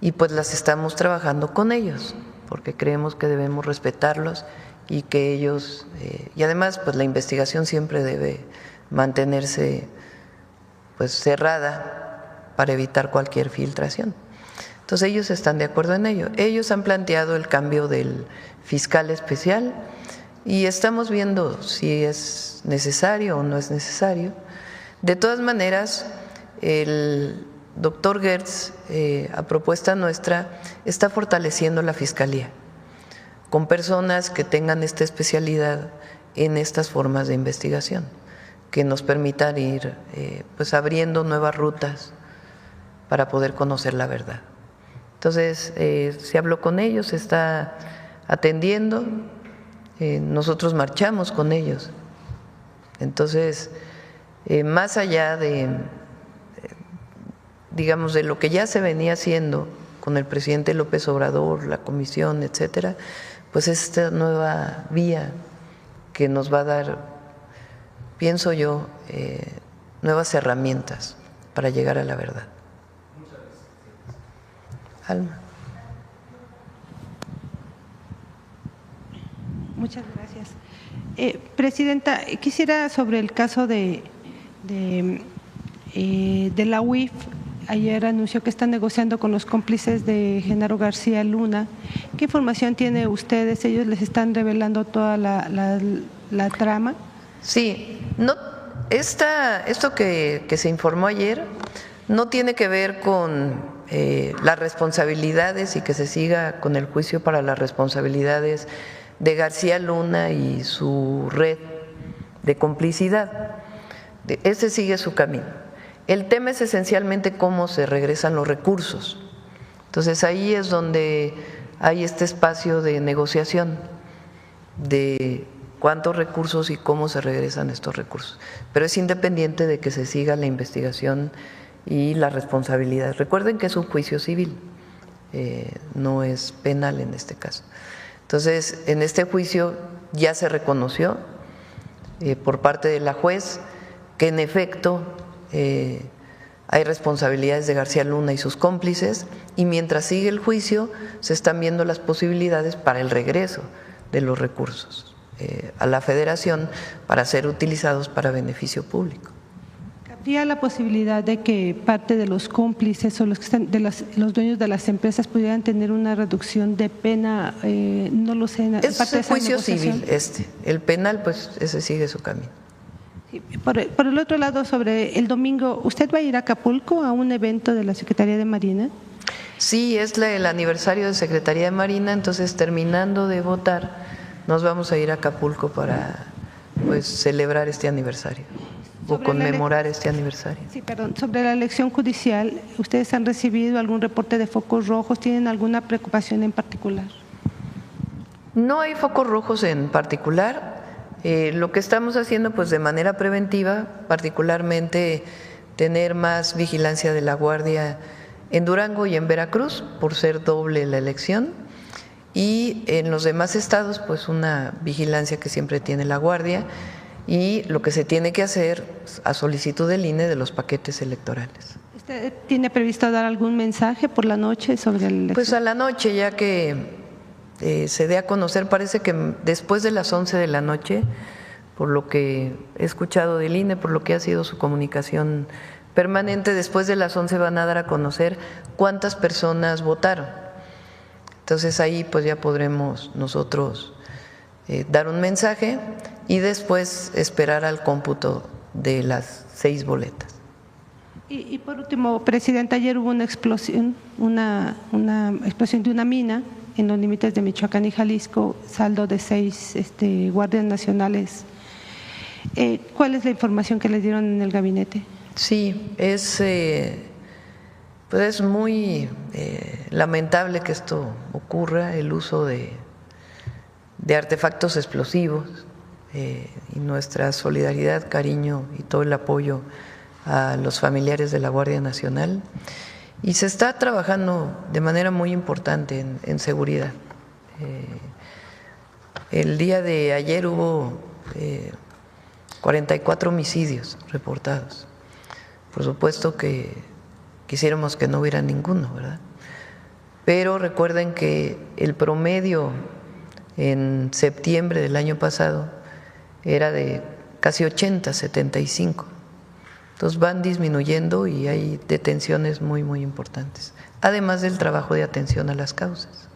y pues las estamos trabajando con ellos, porque creemos que debemos respetarlos y que ellos, y además pues la investigación siempre debe mantenerse pues cerrada para evitar cualquier filtración. Entonces ellos están de acuerdo en ello. Ellos han planteado el cambio del fiscal especial y estamos viendo si es necesario o no es necesario. De todas maneras, el doctor Gertz, a propuesta nuestra, está fortaleciendo la Fiscalía con personas que tengan esta especialidad en estas formas de investigación, que nos permitan ir pues abriendo nuevas rutas para poder conocer la verdad. Entonces, se habló con ellos, se está atendiendo, nosotros marchamos con ellos. Entonces, más allá de, digamos, de lo que ya se venía haciendo con el presidente López Obrador, la comisión, etcétera, pues esta nueva vía que nos va a dar, pienso yo, nuevas herramientas para llegar a la verdad. Alma. Muchas gracias. Presidenta, quisiera sobre el caso de la UIF. Ayer anunció que está negociando con los cómplices de Genaro García Luna. ¿Qué información tiene ustedes? ¿Ellos les están revelando toda la trama? Sí, no, esto que se informó ayer no tiene que ver con las responsabilidades y que se siga con el juicio para las responsabilidades de García Luna y su red de complicidad. Ese sigue su camino. El tema es esencialmente cómo se regresan los recursos. Entonces ahí es donde hay este espacio de negociación de cuántos recursos y cómo se regresan estos recursos. Pero es independiente de que se siga la investigación y la responsabilidad. Recuerden que es un juicio civil no es penal en este caso. Entonces, en este juicio ya se reconoció por parte de la juez que en efecto hay responsabilidades de García Luna y sus cómplices, y mientras sigue el juicio se están viendo las posibilidades para el regreso de los recursos a la Federación para ser utilizados para beneficio público. ¿Habría la posibilidad de que parte de los cómplices o los que están los dueños de las empresas pudieran tener una reducción de pena? No lo sé. Es un juicio civil el penal, pues ese sigue su camino. Sí, por el otro lado, sobre el domingo, ¿usted va a ir a Acapulco a un evento de la Secretaría de Marina? Sí, es el aniversario de Secretaría de Marina, entonces terminando de votar nos vamos a ir a Acapulco para pues celebrar este aniversario o conmemorar este aniversario. Sí, perdón. Sobre la elección judicial, ¿ustedes han recibido algún reporte de focos rojos? ¿Tienen alguna preocupación en particular? No hay focos rojos en particular. Lo que estamos haciendo pues de manera preventiva, particularmente tener más vigilancia de la Guardia en Durango y en Veracruz, por ser doble la elección, y en los demás estados pues una vigilancia que siempre tiene la Guardia, y lo que se tiene que hacer a solicitud del INE de los paquetes electorales. ¿Usted tiene previsto dar algún mensaje por la noche sobre el? Pues a la noche, ya que se dé a conocer, parece que después de las 11 de la noche, por lo que he escuchado del INE, por lo que ha sido su comunicación permanente, después de las 11 van a dar a conocer cuántas personas votaron. Entonces ahí pues ya podremos nosotros dar un mensaje y después esperar al cómputo de las 6 boletas. Y por último, Presidenta, ayer hubo una explosión de una mina en los límites de Michoacán y Jalisco, saldo de 6 guardias nacionales. ¿Cuál es la información que les dieron en el gabinete? Sí, pues es muy lamentable que esto ocurra, el uso de artefactos explosivos, y nuestra solidaridad, cariño y todo el apoyo a los familiares de la Guardia Nacional. Y se está trabajando de manera muy importante en seguridad. El día de ayer hubo 44 homicidios reportados. Por supuesto que quisiéramos que no hubiera ninguno, ¿verdad? Pero recuerden que el promedio en septiembre del año pasado era de casi 80, 75. Entonces van disminuyendo y hay detenciones muy, muy importantes, además del trabajo de atención a las causas.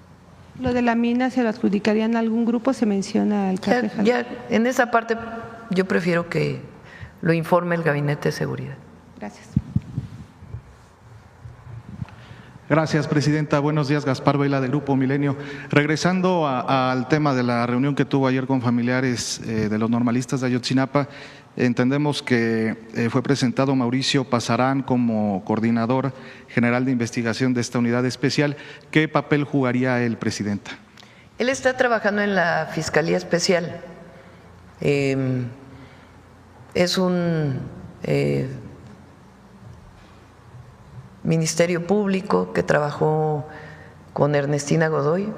¿Lo de la mina se lo adjudicarían a algún grupo? Se menciona al cártel Jalisco. Ya en esa parte yo prefiero que lo informe el Gabinete de Seguridad. Gracias. Gracias, Presidenta. Buenos días, Gaspar Vela, de Grupo Milenio. Regresando al tema de la reunión que tuvo ayer con familiares de los normalistas de Ayotzinapa, entendemos que fue presentado Mauricio Pasarán como coordinador general de investigación de esta unidad especial. ¿Qué papel jugaría él, Presidenta? Él está trabajando en la Fiscalía Especial. Es un Ministerio Público que trabajó con Ernestina Godoy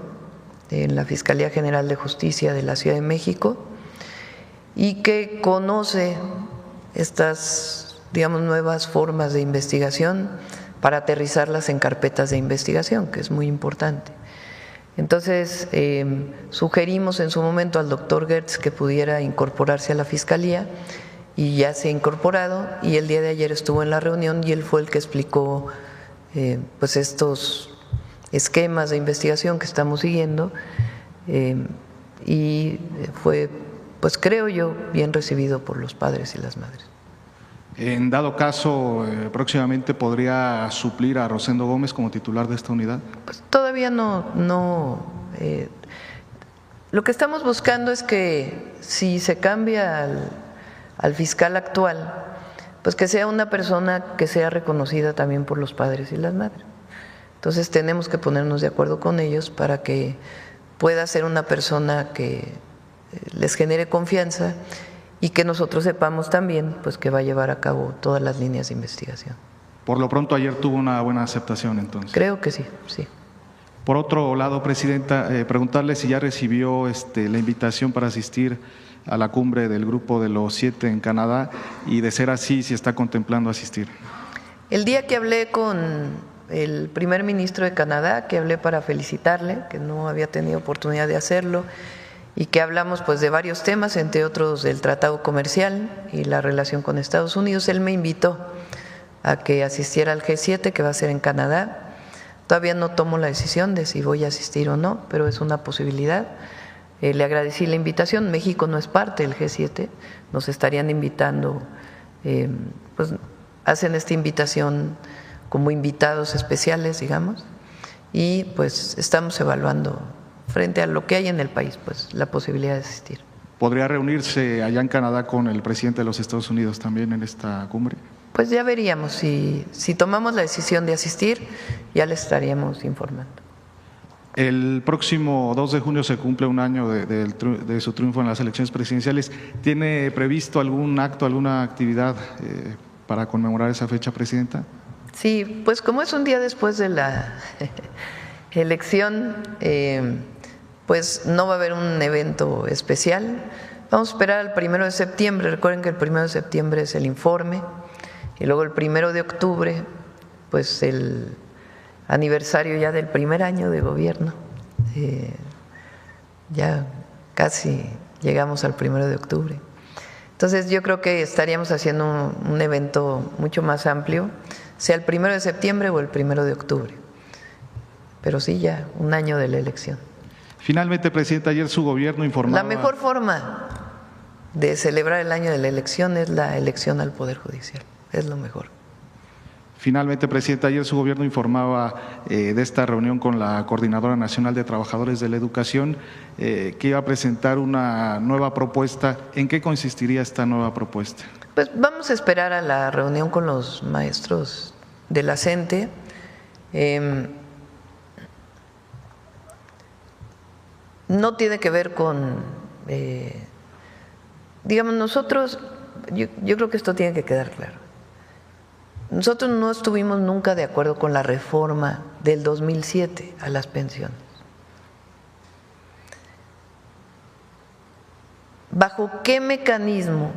en la Fiscalía General de Justicia de la Ciudad de México y que conoce estas, digamos, nuevas formas de investigación para aterrizarlas en carpetas de investigación, que es muy importante. Entonces, sugerimos en su momento al doctor Gertz que pudiera incorporarse a la Fiscalía y ya se ha incorporado, y el día de ayer estuvo en la reunión y él fue el que explicó pues estos esquemas de investigación que estamos siguiendo, y fue, pues creo yo, bien recibido por los padres y las madres. En dado caso, próximamente podría suplir a Rosendo Gómez como titular de esta unidad. Pues todavía no. Lo que estamos buscando es que si se cambia al fiscal actual, pues que sea una persona que sea reconocida también por los padres y las madres. Entonces tenemos que ponernos de acuerdo con ellos para que pueda ser una persona que les genere confianza y que nosotros sepamos también pues que va a llevar a cabo todas las líneas de investigación. Por lo pronto ayer tuvo una buena aceptación entonces. Creo que sí, sí. Por otro lado, Presidenta, preguntarle si ya recibió la invitación para asistir a la cumbre del Grupo de los 7 en Canadá y, de ser así, si está contemplando asistir. El día que hablé con el primer ministro de Canadá, que hablé para felicitarle, que no había tenido oportunidad de hacerlo, y que hablamos pues de varios temas, entre otros del tratado comercial y la relación con Estados Unidos, él me invitó a que asistiera al G7, que va a ser en Canadá. Todavía no tomo la decisión de si voy a asistir o no, pero es una posibilidad. Le agradecí la invitación. México no es parte del G7, nos estarían invitando, pues hacen esta invitación como invitados especiales, digamos, y pues estamos evaluando frente a lo que hay en el país, pues la posibilidad de asistir. ¿Podría reunirse allá en Canadá con el presidente de los Estados Unidos también en esta cumbre? Pues ya veríamos, si tomamos la decisión de asistir, ya le estaríamos informando. El próximo 2 de junio se cumple un año de su triunfo en las elecciones presidenciales. ¿Tiene previsto algún acto, alguna actividad para conmemorar esa fecha, Presidenta? Sí, pues como es un día después de la elección, pues no va a haber un evento especial. Vamos a esperar al 1 de septiembre. Recuerden que el 1 de septiembre es el informe, y luego el 1 de octubre, pues el aniversario ya del primer año de gobierno. Ya casi llegamos al 1 de octubre. Entonces yo creo que estaríamos haciendo un evento mucho más amplio, sea el 1 de septiembre o el 1 de octubre. Pero sí, ya un año de la elección. Finalmente, Presidenta, ayer su gobierno informaba… La mejor forma de celebrar el año de la elección es la elección al Poder Judicial, es lo mejor. Finalmente, Presidenta, ayer su gobierno informaba de esta reunión con la Coordinadora Nacional de Trabajadores de la Educación, que iba a presentar una nueva propuesta. ¿En qué consistiría esta nueva propuesta? Pues vamos a esperar a la reunión con los maestros de la CENTE. No tiene que ver con, digamos, nosotros, yo creo que esto tiene que quedar claro. Nosotros no estuvimos nunca de acuerdo con la reforma del 2007 a las pensiones. ¿Bajo qué mecanismo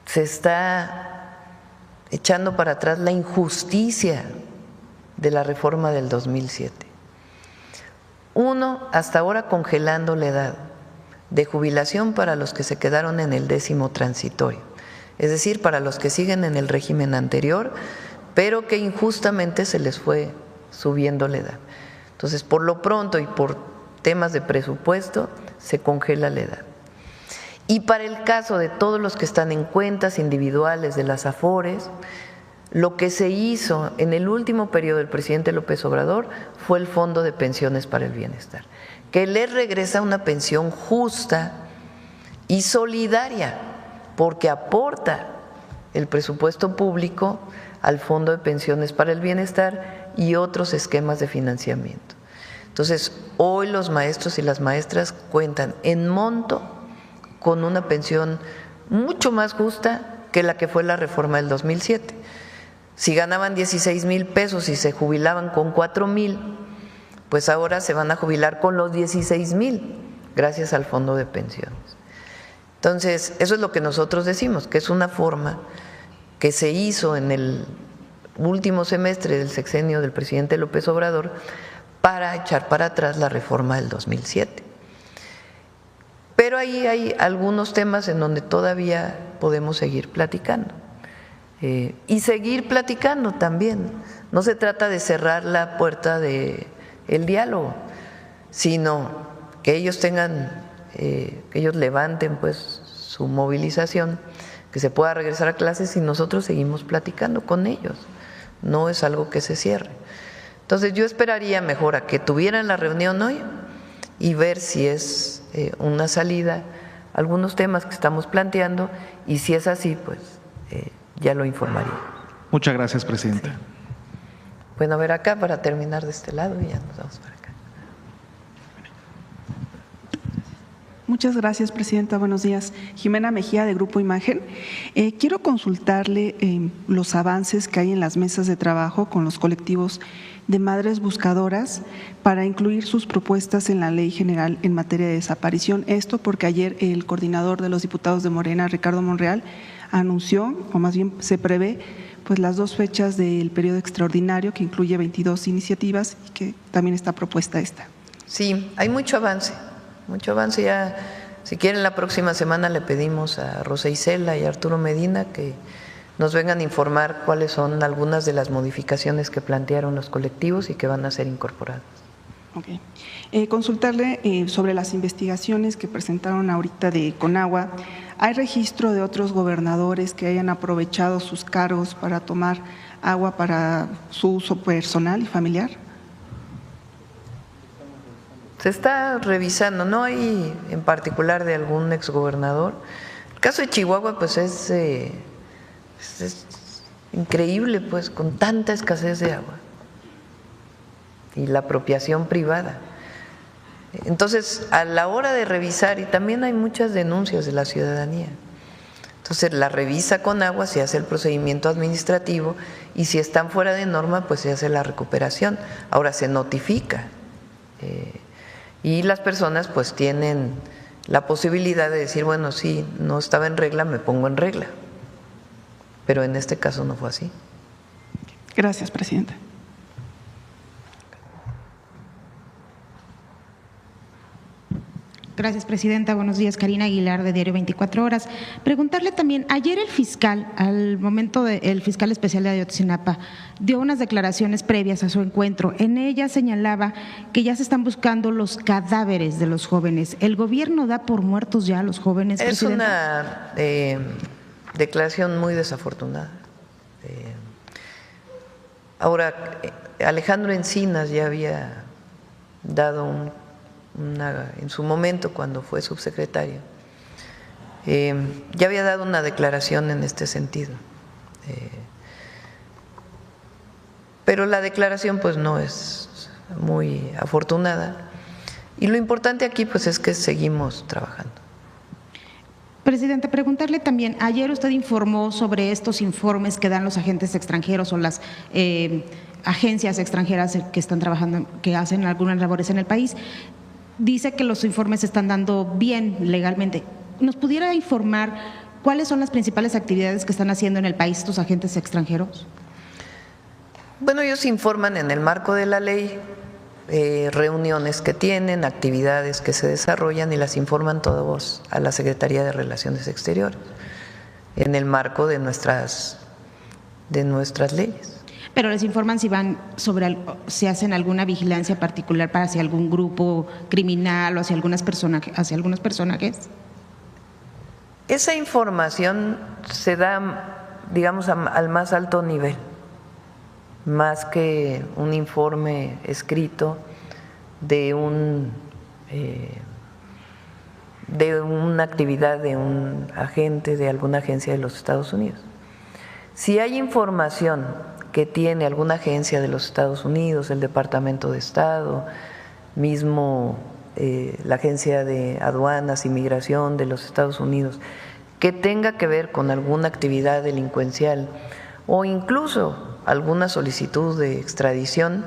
se está echando para atrás la injusticia de la reforma del 2007? Uno, hasta ahora congelando la edad de jubilación para los que se quedaron en el 10º transitorio, es decir, para los que siguen en el régimen anterior, pero que injustamente se les fue subiendo la edad. Entonces, por lo pronto y por temas de presupuesto, se congela la edad. Y para el caso de todos los que están en cuentas individuales de las AFORES, lo que se hizo en el último periodo del presidente López Obrador fue el Fondo de Pensiones para el Bienestar, que les regresa una pensión justa y solidaria, porque aporta el presupuesto público al Fondo de Pensiones para el Bienestar y otros esquemas de financiamiento. Entonces, hoy los maestros y las maestras cuentan en monto con una pensión mucho más justa que la que fue la reforma del 2007. Si ganaban 16,000 pesos y se jubilaban con 4,000, pues ahora se van a jubilar con los 16,000 gracias al Fondo de Pensiones. Entonces, eso es lo que nosotros decimos, que es una forma que se hizo en el último semestre del sexenio del presidente López Obrador para echar para atrás la reforma del 2007. Pero ahí hay algunos temas en donde todavía podemos seguir platicando. Y seguir platicando también. No se trata de cerrar la puerta del diálogo, sino que ellos tengan, que ellos levanten pues su movilización, que se pueda regresar a clases y nosotros seguimos platicando con ellos. No es algo que se cierre. Entonces yo esperaría mejor a que tuvieran la reunión hoy y ver si es una salida, algunos temas que estamos planteando, y si es así, pues ya lo informaría. Muchas gracias, Presidenta. Sí. Bueno, a ver acá para terminar de este lado y ya nos vamos para acá. Muchas gracias, Presidenta. Buenos días. Jimena Mejía, de Grupo Imagen. Quiero consultarle los avances que hay en las mesas de trabajo con los colectivos de madres buscadoras para incluir sus propuestas en la Ley General en materia de desaparición. Esto porque ayer el coordinador de los diputados de Morena, Ricardo Monreal, anunció, o más bien se prevé, pues las 2 fechas del periodo extraordinario, que incluye 22 iniciativas y que también está propuesta esta. Sí, hay mucho avance ya. Si quieren, la próxima semana le pedimos a Rosa Isela y a Arturo Medina que nos vengan a informar cuáles son algunas de las modificaciones que plantearon los colectivos y que van a ser incorporadas. Okay. Consultarle sobre las investigaciones que presentaron ahorita de Conagua. ¿Hay registro de otros gobernadores que hayan aprovechado sus cargos para tomar agua para su uso personal y familiar? Se está revisando, no hay en particular de algún exgobernador. El caso de Chihuahua pues es increíble, pues, con tanta escasez de agua y la apropiación privada. Entonces, a la hora de revisar, y también hay muchas denuncias de la ciudadanía, entonces la revisa Conagua, se hace el procedimiento administrativo y si están fuera de norma, pues se hace la recuperación. Ahora se notifica y las personas pues tienen la posibilidad de decir, bueno, sí, no estaba en regla, me pongo en regla. Pero en este caso no fue así. Gracias, Presidenta. Gracias, Presidenta. Buenos días, Karina Aguilar, de Diario 24 Horas. Preguntarle también, ayer el fiscal, al momento del fiscal especial de Ayotzinapa, dio unas declaraciones previas a su encuentro. En ellas señalaba que ya se están buscando los cadáveres de los jóvenes. ¿El gobierno da por muertos ya a los jóvenes, Presidenta? Es una declaración muy desafortunada. Ahora, Alejandro Encinas ya había dado en su momento, cuando fue subsecretario, ya había dado una declaración en este sentido. Pero la declaración pues no es muy afortunada y lo importante aquí pues es que seguimos trabajando. Presidente, preguntarle también, ayer usted informó sobre estos informes que dan los agentes extranjeros o las agencias extranjeras que están trabajando, que hacen algunas labores en el país. Dice que los informes se están dando bien legalmente. ¿Nos pudiera informar cuáles son las principales actividades que están haciendo en el país estos agentes extranjeros? Bueno, ellos informan en el marco de la ley, reuniones que tienen, actividades que se desarrollan y las informan todos a la Secretaría de Relaciones Exteriores en el marco de nuestras leyes. Pero les informan si van si hacen alguna vigilancia particular para hacia algún grupo criminal o hacia algunos personajes. Esa información se da, digamos, al más alto nivel, más que un informe escrito de una actividad de un agente de alguna agencia de los Estados Unidos. Si hay información que tiene alguna agencia de los Estados Unidos, el Departamento de Estado, mismo la Agencia de Aduanas y Migración de los Estados Unidos, que tenga que ver con alguna actividad delincuencial o incluso alguna solicitud de extradición,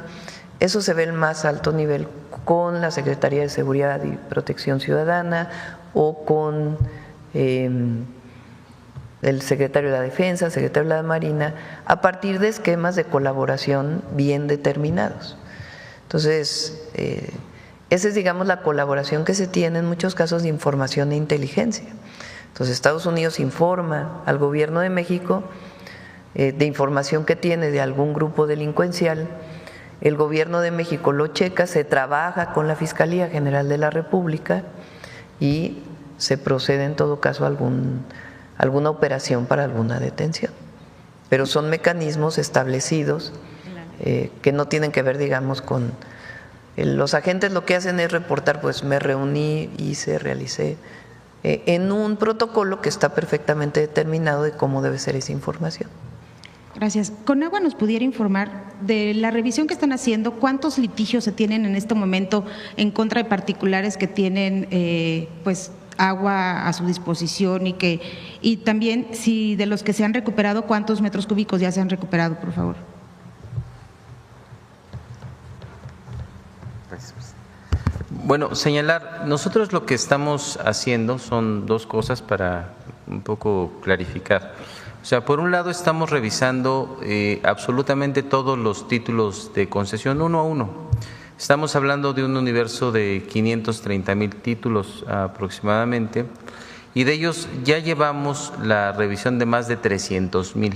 eso se ve al más alto nivel con la Secretaría de Seguridad y Protección Ciudadana o con el secretario de la Defensa, el secretario de la Marina, a partir de esquemas de colaboración bien determinados. Entonces, esa es, digamos, la colaboración que se tiene en muchos casos de información e inteligencia. Entonces, Estados Unidos informa al gobierno de México de información que tiene de algún grupo delincuencial, el gobierno de México lo checa, se trabaja con la Fiscalía General de la República y se procede en todo caso a alguna operación para alguna detención. Pero son mecanismos establecidos que no tienen que ver, digamos, con… Los agentes lo que hacen es reportar, pues me reuní, hice, realicé, en un protocolo que está perfectamente determinado de cómo debe ser esa información. Gracias. ¿Conagua nos pudiera informar de la revisión que están haciendo? ¿Cuántos litigios se tienen en este momento en contra de particulares que tienen pues agua a su disposición y también si de los que se han recuperado, cuántos metros cúbicos ya se han recuperado, por favor? Bueno, señalar, nosotros lo que estamos haciendo son dos cosas para un poco clarificar. O sea, por un lado estamos revisando absolutamente todos los títulos de concesión uno a uno. Estamos hablando de un universo de 530,000 títulos aproximadamente y de ellos ya llevamos la revisión de más de 300,000.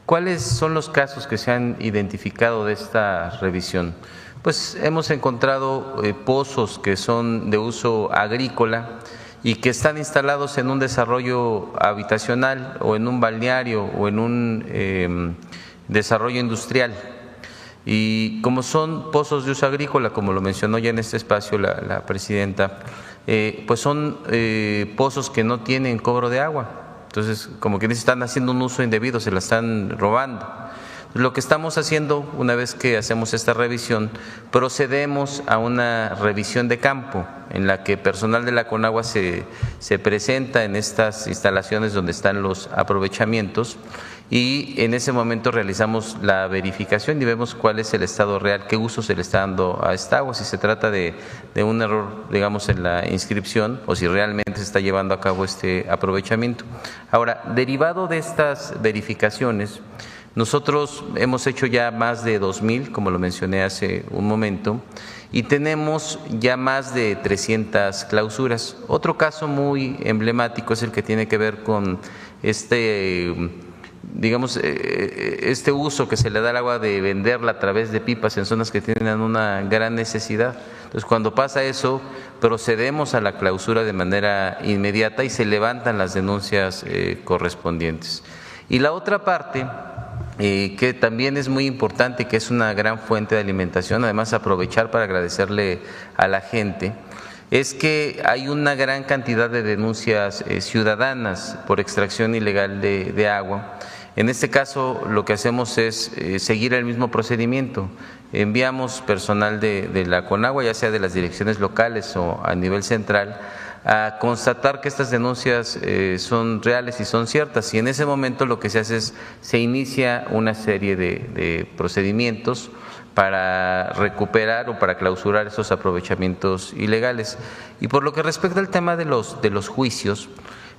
¿Cuáles son los casos que se han identificado de esta revisión? Pues hemos encontrado pozos que son de uso agrícola y que están instalados en un desarrollo habitacional o en un balneario o en un desarrollo industrial. Y como son pozos de uso agrícola, como lo mencionó ya en este espacio la presidenta, pues son pozos que no tienen cobro de agua. Entonces, como que están haciendo un uso indebido, se la están robando. Lo que estamos haciendo, una vez que hacemos esta revisión, procedemos a una revisión de campo en la que personal de la Conagua se presenta en estas instalaciones donde están los aprovechamientos y en ese momento realizamos la verificación y vemos cuál es el estado real, qué uso se le está dando a esta agua, si se trata de un error, digamos, en la inscripción o si realmente se está llevando a cabo este aprovechamiento. Ahora, derivado de estas verificaciones, nosotros hemos hecho ya más de 2,000, como lo mencioné hace un momento, y tenemos ya más de 300 clausuras. Otro caso muy emblemático es el que tiene que ver con este uso que se le da al agua de venderla a través de pipas en zonas que tienen una gran necesidad. Entonces, cuando pasa eso, procedemos a la clausura de manera inmediata y se levantan las denuncias correspondientes. Y la otra parte, que también es muy importante, que es una gran fuente de alimentación, además aprovechar para agradecerle a la gente, es que hay una gran cantidad de denuncias ciudadanas por extracción ilegal de agua. En este caso, lo que hacemos es seguir el mismo procedimiento. Enviamos personal de la Conagua, ya sea de las direcciones locales o a nivel central, a constatar que estas denuncias son reales y son ciertas, y en ese momento lo que se hace es se inicia una serie de procedimientos para recuperar o para clausurar esos aprovechamientos ilegales. Y por lo que respecta al tema de los juicios,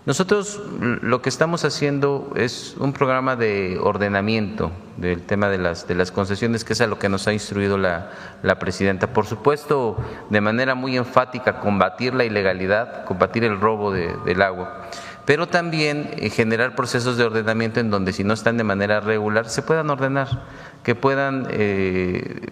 nosotros lo que estamos haciendo es un programa de ordenamiento del tema de las concesiones, que es a lo que nos ha instruido la presidenta. Por supuesto, de manera muy enfática, combatir la ilegalidad, combatir el robo del agua, pero también generar procesos de ordenamiento en donde, si no están de manera regular, se puedan ordenar, que puedan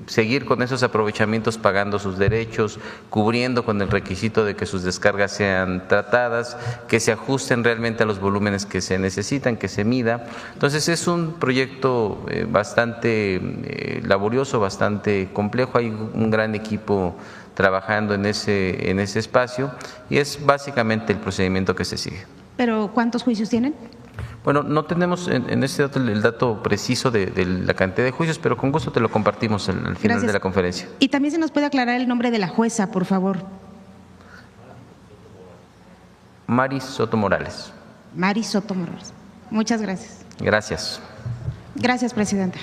seguir con esos aprovechamientos pagando sus derechos, cubriendo con el requisito de que sus descargas sean tratadas, que se ajusten realmente a los volúmenes que se necesitan, que se mida. Entonces es un proyecto bastante laborioso, bastante complejo, hay un gran equipo trabajando en ese espacio y es básicamente el procedimiento que se sigue. ¿Pero cuántos juicios tienen? Bueno, no tenemos en este dato el dato preciso de la cantidad de juicios, pero con gusto te lo compartimos al final Gracias. de la conferencia. Y también se nos puede aclarar el nombre de la jueza, por favor. Mari Soto Morales. Mari Soto Morales. Muchas gracias. Gracias. Gracias, presidenta.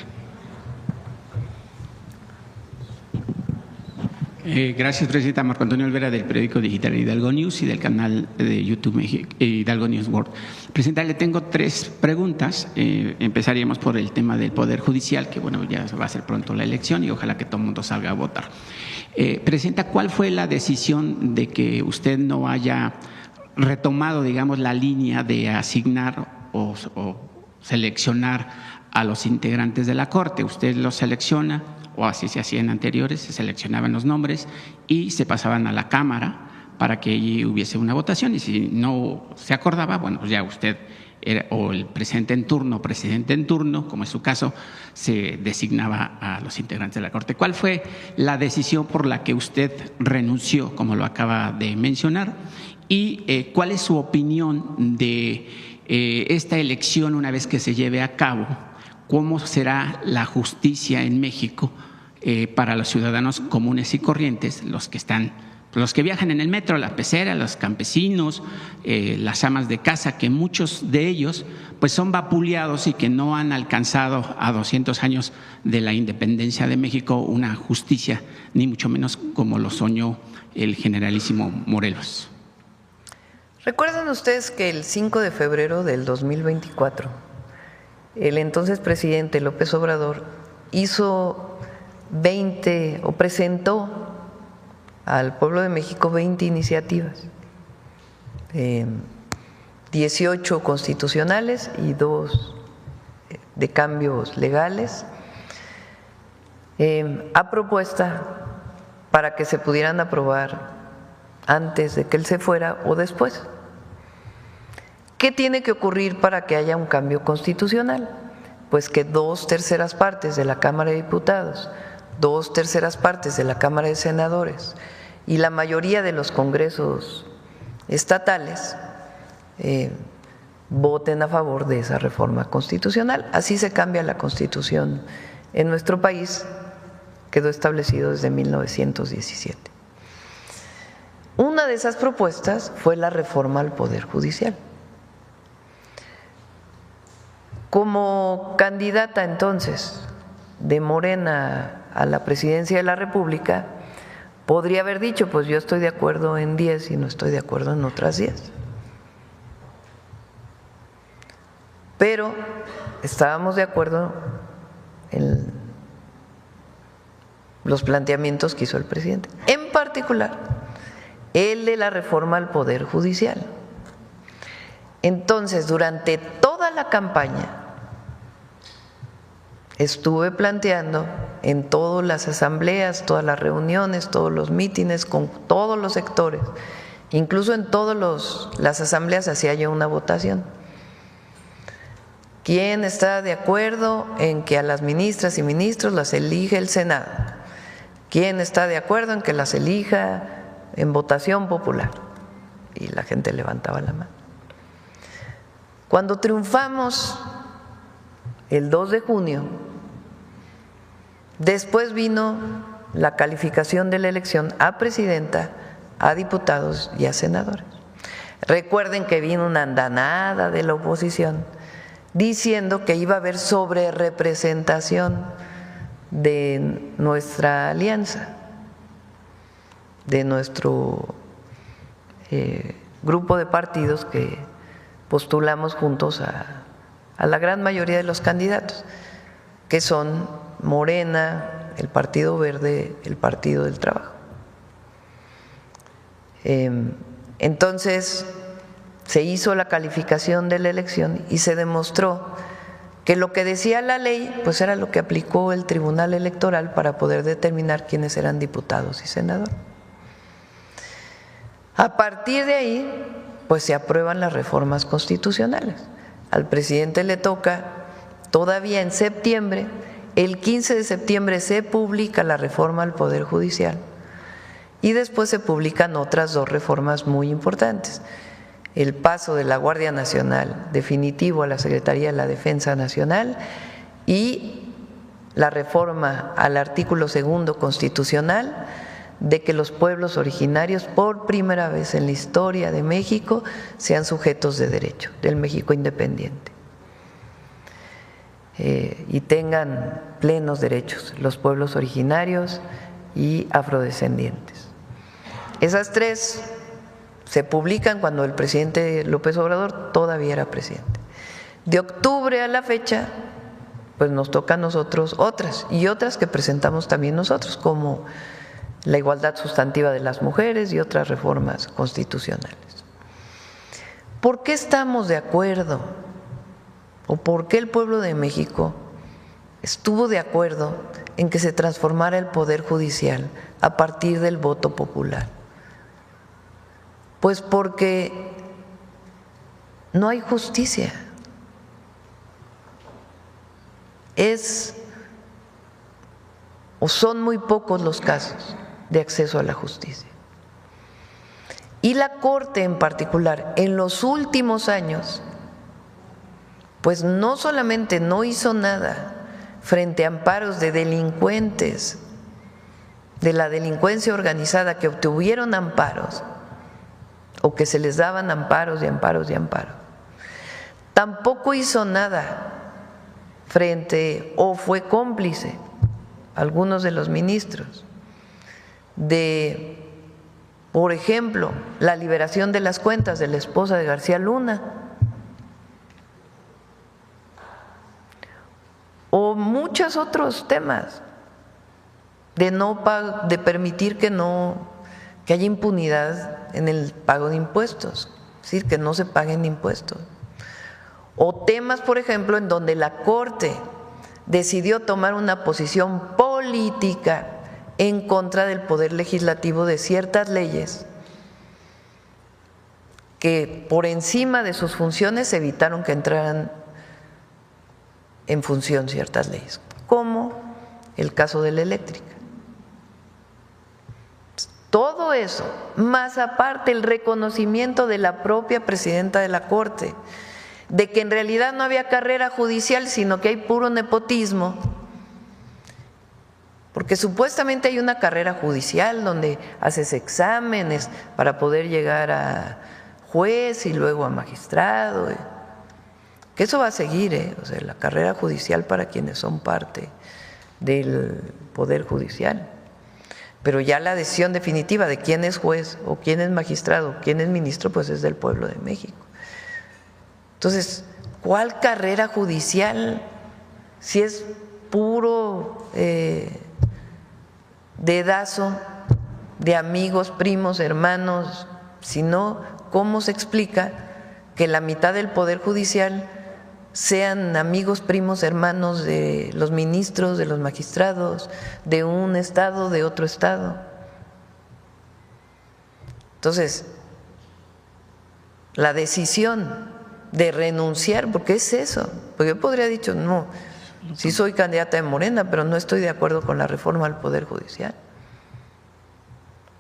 Gracias, presidenta. Marco Antonio Olvera, del periódico digital Hidalgo News y del canal de YouTube Hidalgo News World. Presidenta, le tengo 3 preguntas. Empezaríamos por el tema del Poder Judicial, que bueno, ya va a ser pronto la elección y ojalá que todo el mundo salga a votar. Presidenta, ¿cuál fue la decisión de que usted no haya retomado, digamos, la línea de asignar o seleccionar a los integrantes de la Corte? Usted los selecciona, o así se hacía en anteriores, se seleccionaban los nombres y se pasaban a la Cámara para que allí hubiese una votación, y si no se acordaba, bueno, pues ya usted o el presidente en turno, como es su caso, se designaba a los integrantes de la Corte. ¿Cuál fue la decisión por la que usted renunció, como lo acaba de mencionar? Y ¿cuál es su opinión de esta elección una vez que se lleve a cabo? cómo será la justicia en México para los ciudadanos comunes y corrientes, los que viajan en el metro, la pecera, los campesinos, las amas de casa, que muchos de ellos pues son vapuleados y que no han alcanzado a 200 años de la independencia de México una justicia, ni mucho menos como lo soñó el generalísimo Morelos. ¿Recuerdan ustedes que el 5 de febrero del 2024, el entonces presidente López Obrador presentó al pueblo de México 20 iniciativas, 18 constitucionales y 2 de cambios legales, a propuesta para que se pudieran aprobar antes de que él se fuera o después? ¿Qué tiene que ocurrir para que haya un cambio constitucional? Pues que 2/3 partes de la Cámara de Diputados, 2/3 partes de la Cámara de Senadores y la mayoría de los congresos estatales voten a favor de esa reforma constitucional. Así se cambia la Constitución en nuestro país, quedó establecido desde 1917. Una de esas propuestas fue la reforma al Poder Judicial. Como candidata entonces de Morena a la presidencia de la República, podría haber dicho, pues yo estoy de acuerdo en 10 y no estoy de acuerdo en otras 10. Pero estábamos de acuerdo en los planteamientos que hizo el presidente, en particular el de la reforma al Poder Judicial. Entonces, durante toda la campaña estuve planteando en todas las asambleas, todas las reuniones, todos los mítines con todos los sectores, incluso en todas las asambleas hacía yo una votación. ¿Quién está de acuerdo en que a las ministras y ministros las elige el Senado? ¿Quién está de acuerdo en que las elija en votación popular? Y la gente levantaba la mano. Cuando triunfamos el 2 de junio, después vino la calificación de la elección a presidenta, a diputados y a senadores. Recuerden que vino una andanada de la oposición diciendo que iba a haber sobrerepresentación de nuestra alianza, de nuestro grupo de partidos que postulamos juntos a la gran mayoría de los candidatos, que son Morena, el Partido Verde, el Partido del Trabajo. Entonces se hizo la calificación de la elección y se demostró que lo que decía la ley pues era lo que aplicó el Tribunal Electoral para poder determinar quiénes eran diputados y senadores. A partir de ahí pues se aprueban las reformas constitucionales. Al presidente le toca todavía en septiembre, el 15 de septiembre se publica la reforma al Poder Judicial y después se publican otras 2 reformas muy importantes. El paso de la Guardia Nacional definitivo a la Secretaría de la Defensa Nacional y la reforma al artículo 2 constitucional de que los pueblos originarios por primera vez en la historia de México sean sujetos de derecho del México independiente y tengan plenos derechos los pueblos originarios y afrodescendientes. Esas 3 se publican cuando el presidente López Obrador todavía era presidente. De octubre a la fecha, pues nos toca a nosotros otras y otras que presentamos también nosotros, como la igualdad sustantiva de las mujeres y otras reformas constitucionales. ¿Por qué estamos de acuerdo? ¿O por qué el pueblo de México estuvo de acuerdo en que se transformara el Poder Judicial a partir del voto popular? Pues porque no hay justicia. Son muy pocos los casos de acceso a la justicia. Y la Corte en particular, en los últimos años, pues no solamente no hizo nada frente a amparos de delincuentes, de la delincuencia organizada que obtuvieron amparos o que se les daban amparos y amparos y amparos, tampoco hizo nada frente o fue cómplice, algunos de los ministros, de, por ejemplo, la liberación de las cuentas de la esposa de García Luna o muchos otros temas de permitir que haya impunidad en el pago de impuestos, es decir, que no se paguen impuestos. O temas, por ejemplo, en donde la Corte decidió tomar una posición política en contra del Poder Legislativo de ciertas leyes que por encima de sus funciones evitaron que entraran en función ciertas leyes, como el caso de la eléctrica. Todo eso, más aparte el reconocimiento de la propia presidenta de la Corte, de que en realidad no había carrera judicial, sino que hay puro nepotismo, porque supuestamente hay una carrera judicial donde haces exámenes para poder llegar a juez y luego a magistrado, que eso va a seguir, o sea, la carrera judicial para quienes son parte del Poder Judicial. Pero ya la decisión definitiva de quién es juez o quién es magistrado, quién es ministro, pues es del pueblo de México. Entonces, ¿cuál carrera judicial si es puro dedazo de amigos, primos, hermanos? Si no, ¿cómo se explica que la mitad del Poder Judicial sean amigos, primos, hermanos de los ministros, de los magistrados, de un estado, de otro estado? Entonces, la decisión de renunciar, porque es eso, porque yo podría haber dicho, no, sí soy candidata de Morena, pero no estoy de acuerdo con la reforma al Poder Judicial.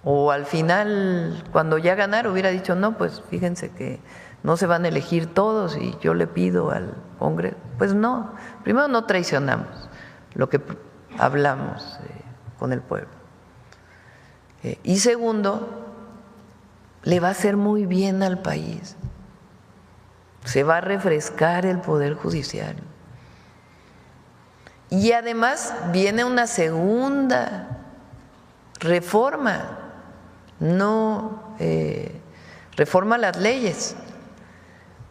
O al final, cuando ya ganara, hubiera dicho, no, pues fíjense que no se van a elegir todos y yo le pido al Congreso. Pues no, primero no traicionamos lo que hablamos con el pueblo. Y segundo, le va a hacer muy bien al país. Se va a refrescar el Poder Judicial. Y además viene una segunda reforma, no reforma a las leyes,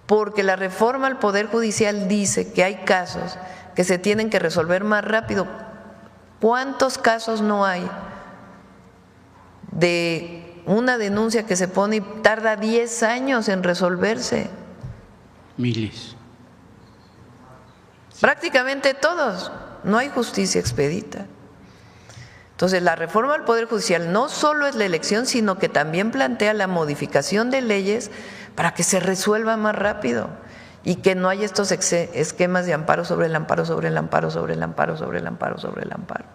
porque la reforma al Poder Judicial dice que hay casos que se tienen que resolver más rápido. ¿Cuántos casos no hay de una denuncia que se pone y tarda 10 años en resolverse? Miles. Prácticamente todos. No hay justicia expedita. Entonces, la reforma al Poder Judicial no solo es la elección, sino que también plantea la modificación de leyes para que se resuelva más rápido y que no haya estos esquemas de amparo sobre el amparo, sobre el amparo, sobre el amparo, sobre el amparo, sobre el amparo,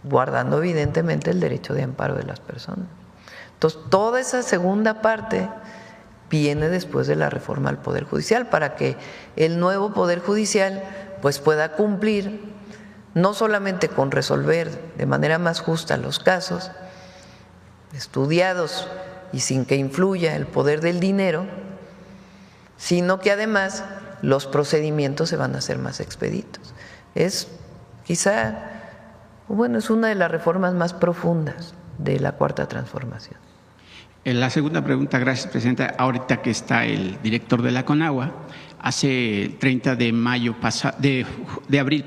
guardando evidentemente el derecho de amparo de las personas. Entonces, toda esa segunda parte viene después de la reforma al Poder Judicial para que el nuevo Poder Judicial pues pueda cumplir no solamente con resolver de manera más justa los casos estudiados y sin que influya el poder del dinero, sino que además los procedimientos se van a hacer más expeditos. Es quizá, bueno, es una de las reformas más profundas de la Cuarta Transformación. La segunda pregunta, gracias, Presidenta. Ahorita que está el director de la CONAGUA, hace 30 de abril,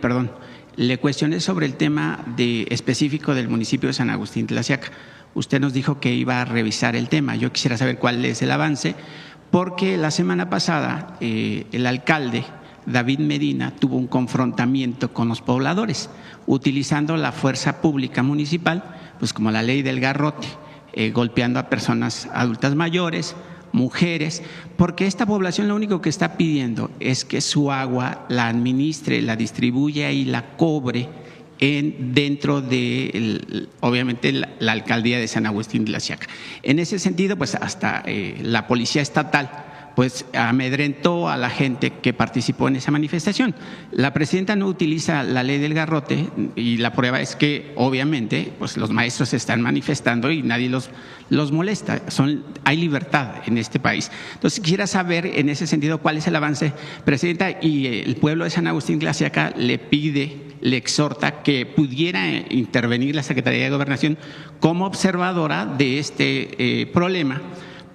le cuestioné sobre el tema específico del municipio de San Agustín Tlaxiaca. Usted nos dijo que iba a revisar el tema. Yo quisiera saber cuál es el avance, porque la semana pasada el alcalde David Medina tuvo un confrontamiento con los pobladores, utilizando la fuerza pública municipal, pues como la ley del garrote, golpeando a personas adultas mayores, mujeres, porque esta población lo único que está pidiendo es que su agua la administre, la distribuya y la cobre dentro de, obviamente, la alcaldía de San Agustín Tlaxiaca. En ese sentido, pues hasta la policía estatal pues amedrentó a la gente que participó en esa manifestación. La presidenta no utiliza la ley del garrote y la prueba es que obviamente pues los maestros se están manifestando y nadie los molesta. Hay libertad en este país. Entonces quisiera saber en ese sentido cuál es el avance, presidenta, y el pueblo de San Agustín Tlaxiaca le exhorta que pudiera intervenir la Secretaría de Gobernación como observadora de este problema,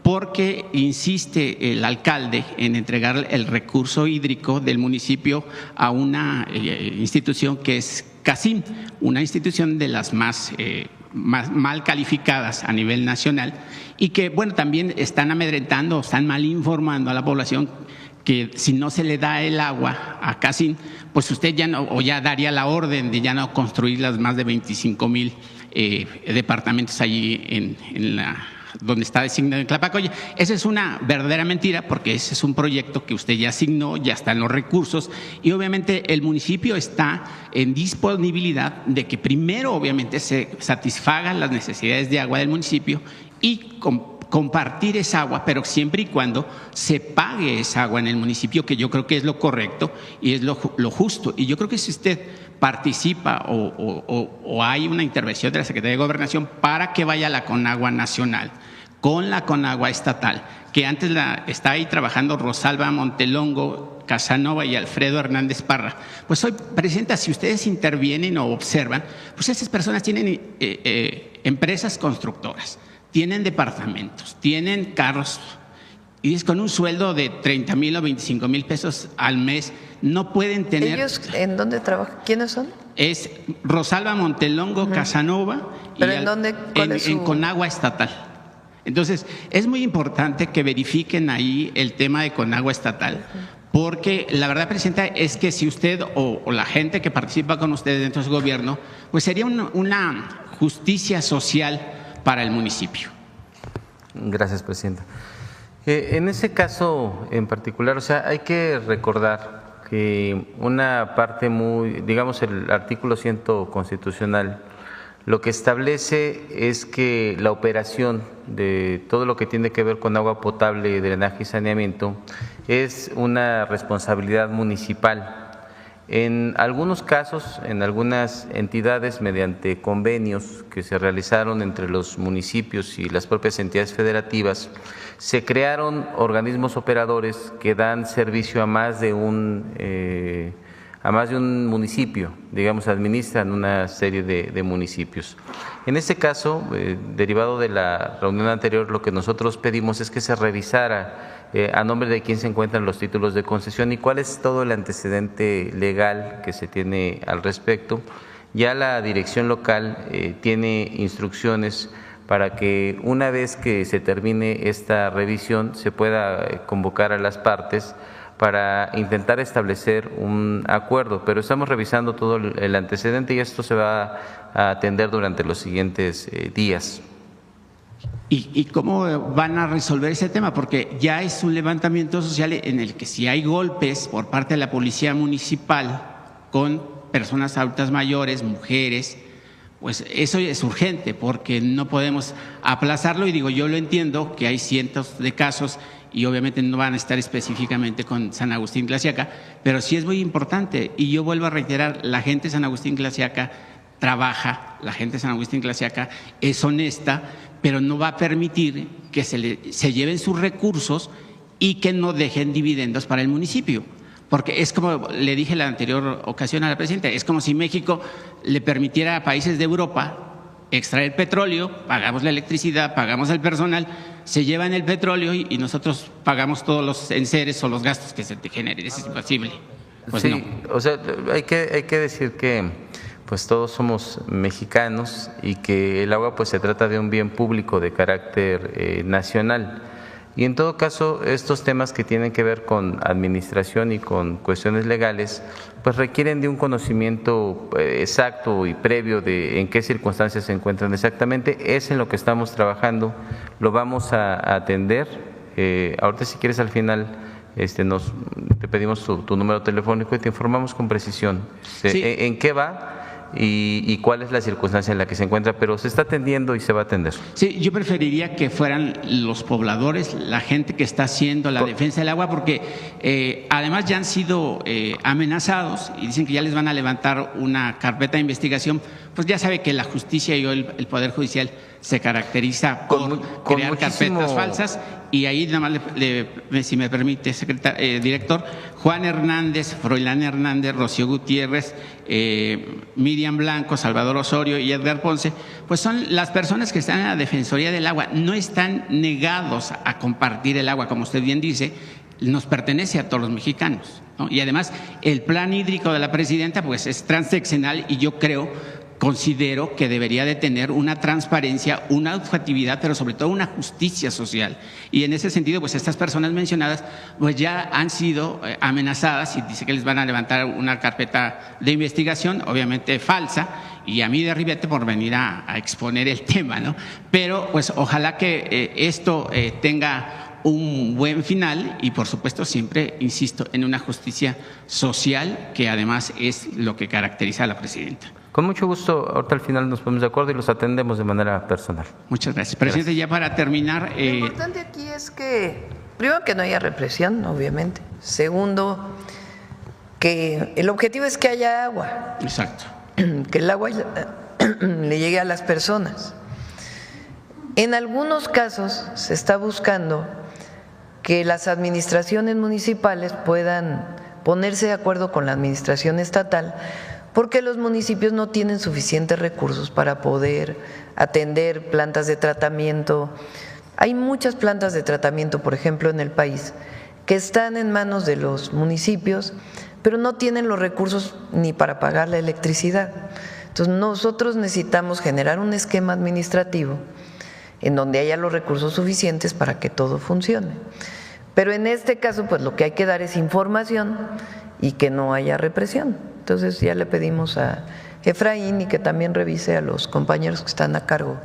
porque insiste el alcalde en entregar el recurso hídrico del municipio a una institución que es CACIM, una institución de las más mal calificadas a nivel nacional y que, bueno, también están amedrentando, están mal informando a la población que si no se le da el agua a CACIM, pues usted ya no, o ya daría la orden de ya no construir las más de 25,000 departamentos allí en donde está designado en Tlapacoya. Esa es una verdadera mentira porque ese es un proyecto que usted ya asignó, ya están los recursos y obviamente el municipio está en disponibilidad de que primero obviamente se satisfagan las necesidades de agua del municipio y compartir esa agua, pero siempre y cuando se pague esa agua en el municipio, que yo creo que es lo correcto y es lo justo. Y yo creo que si usted participa o hay una intervención de la Secretaría de Gobernación para que vaya la Conagua Nacional con la Conagua Estatal, que antes está ahí trabajando Rosalba Montelongo, Casanova y Alfredo Hernández Parra. Pues hoy, presidenta, si ustedes intervienen o observan, pues esas personas tienen empresas constructoras, tienen departamentos, tienen carros, y es con un sueldo de 30,000 o 25,000 pesos al mes, no pueden tener… ¿Ellos en dónde trabajan? ¿Quiénes son? Es Rosalba Montelongo, Casanova. ¿Pero en dónde? ¿Cuál es su… en Conagua Estatal. Entonces, es muy importante que verifiquen ahí el tema de Conagua Estatal, porque la verdad, presidenta, es que si usted o la gente que participa con ustedes dentro de su gobierno, pues sería una justicia social para el municipio. Gracias, presidenta. En ese caso en particular, o sea, hay que recordar que una parte muy, digamos, el artículo 100 constitucional, lo que establece es que la operación de todo lo que tiene que ver con agua potable, drenaje y saneamiento es una responsabilidad municipal. En algunos casos, en algunas entidades, mediante convenios que se realizaron entre los municipios y las propias entidades federativas, se crearon organismos operadores que dan servicio a más de un municipio, digamos, administran una serie de municipios. En este caso, derivado de la reunión anterior, lo que nosotros pedimos es que se revisara a nombre de quién se encuentran los títulos de concesión y cuál es todo el antecedente legal que se tiene al respecto. Ya la dirección local tiene instrucciones para que una vez que se termine esta revisión se pueda convocar a las partes para intentar establecer un acuerdo, pero estamos revisando todo el antecedente y esto se va a atender durante los siguientes días. ¿Y cómo van a resolver ese tema? Porque ya es un levantamiento social en el que si hay golpes por parte de la policía municipal con personas adultas mayores, mujeres, pues eso es urgente porque no podemos aplazarlo y digo, yo lo entiendo que hay cientos de casos y obviamente no van a estar específicamente con San Agustín Tlaxiaca, pero sí es muy importante y yo vuelvo a reiterar, la gente de San Agustín Tlaxiaca trabaja, la gente de San Agustín Tlaxiaca es honesta, pero no va a permitir que se lleven sus recursos y que no dejen dividendos para el municipio. Porque es como le dije la anterior ocasión a la presidenta, es como si México le permitiera a países de Europa extraer petróleo, pagamos la electricidad, pagamos el personal, se llevan el petróleo y nosotros pagamos todos los enseres o los gastos que se te generen. Eso es imposible. Pues sí, no. O sea, hay que decir que pues todos somos mexicanos y que el agua pues se trata de un bien público de carácter nacional. Y en todo caso, estos temas que tienen que ver con administración y con cuestiones legales, pues requieren de un conocimiento exacto y previo de en qué circunstancias se encuentran exactamente. Es en lo que estamos trabajando, lo vamos a atender. Ahorita si quieres al final te pedimos tu número telefónico y te informamos con precisión Sí. en qué va. y cuál es la circunstancia en la que se encuentra, pero se está atendiendo y se va a atender. Sí, yo preferiría que fueran los pobladores, la gente que está haciendo la defensa del agua, porque además ya han sido amenazados y dicen que ya les van a levantar una carpeta de investigación. Pues ya sabe que la justicia y el Poder Judicial se caracteriza por crear carpetas falsas, y ahí nada más, si me permite, director, Juan Hernández, Froilán Hernández, Rocío Gutiérrez, Miriam Blanco, Salvador Osorio y Edgar Ponce, pues son las personas que están en la Defensoría del Agua, no están negados a compartir el agua, como usted bien dice, nos pertenece a todos los mexicanos, ¿no? Y además el plan hídrico de la presidenta pues es transeccional, y yo considero que debería de tener una transparencia, una objetividad, pero sobre todo una justicia social. Y en ese sentido, pues estas personas mencionadas pues ya han sido amenazadas, y dice que les van a levantar una carpeta de investigación, obviamente falsa, y a mí de ribete por venir a exponer el tema, ¿no? Pero pues ojalá que esto tenga un buen final, y por supuesto siempre, insisto, en una justicia social, que además es lo que caracteriza a la presidenta. Con mucho gusto, ahorita al final nos ponemos de acuerdo y los atendemos de manera personal. Muchas gracias. Presidente, ya para terminar… Lo importante aquí es que, primero, que no haya represión, obviamente. Segundo, que el objetivo es que haya agua. Exacto. Que el agua le llegue a las personas. En algunos casos se está buscando que las administraciones municipales puedan ponerse de acuerdo con la administración estatal, porque los municipios no tienen suficientes recursos para poder atender plantas de tratamiento. Hay muchas plantas de tratamiento, por ejemplo, en el país, que están en manos de los municipios, pero no tienen los recursos ni para pagar la electricidad. Entonces, nosotros necesitamos generar un esquema administrativo en donde haya los recursos suficientes para que todo funcione. Pero en este caso, pues lo que hay que dar es información y que no haya represión. Entonces ya le pedimos a Efraín y que también revise a los compañeros que están a cargo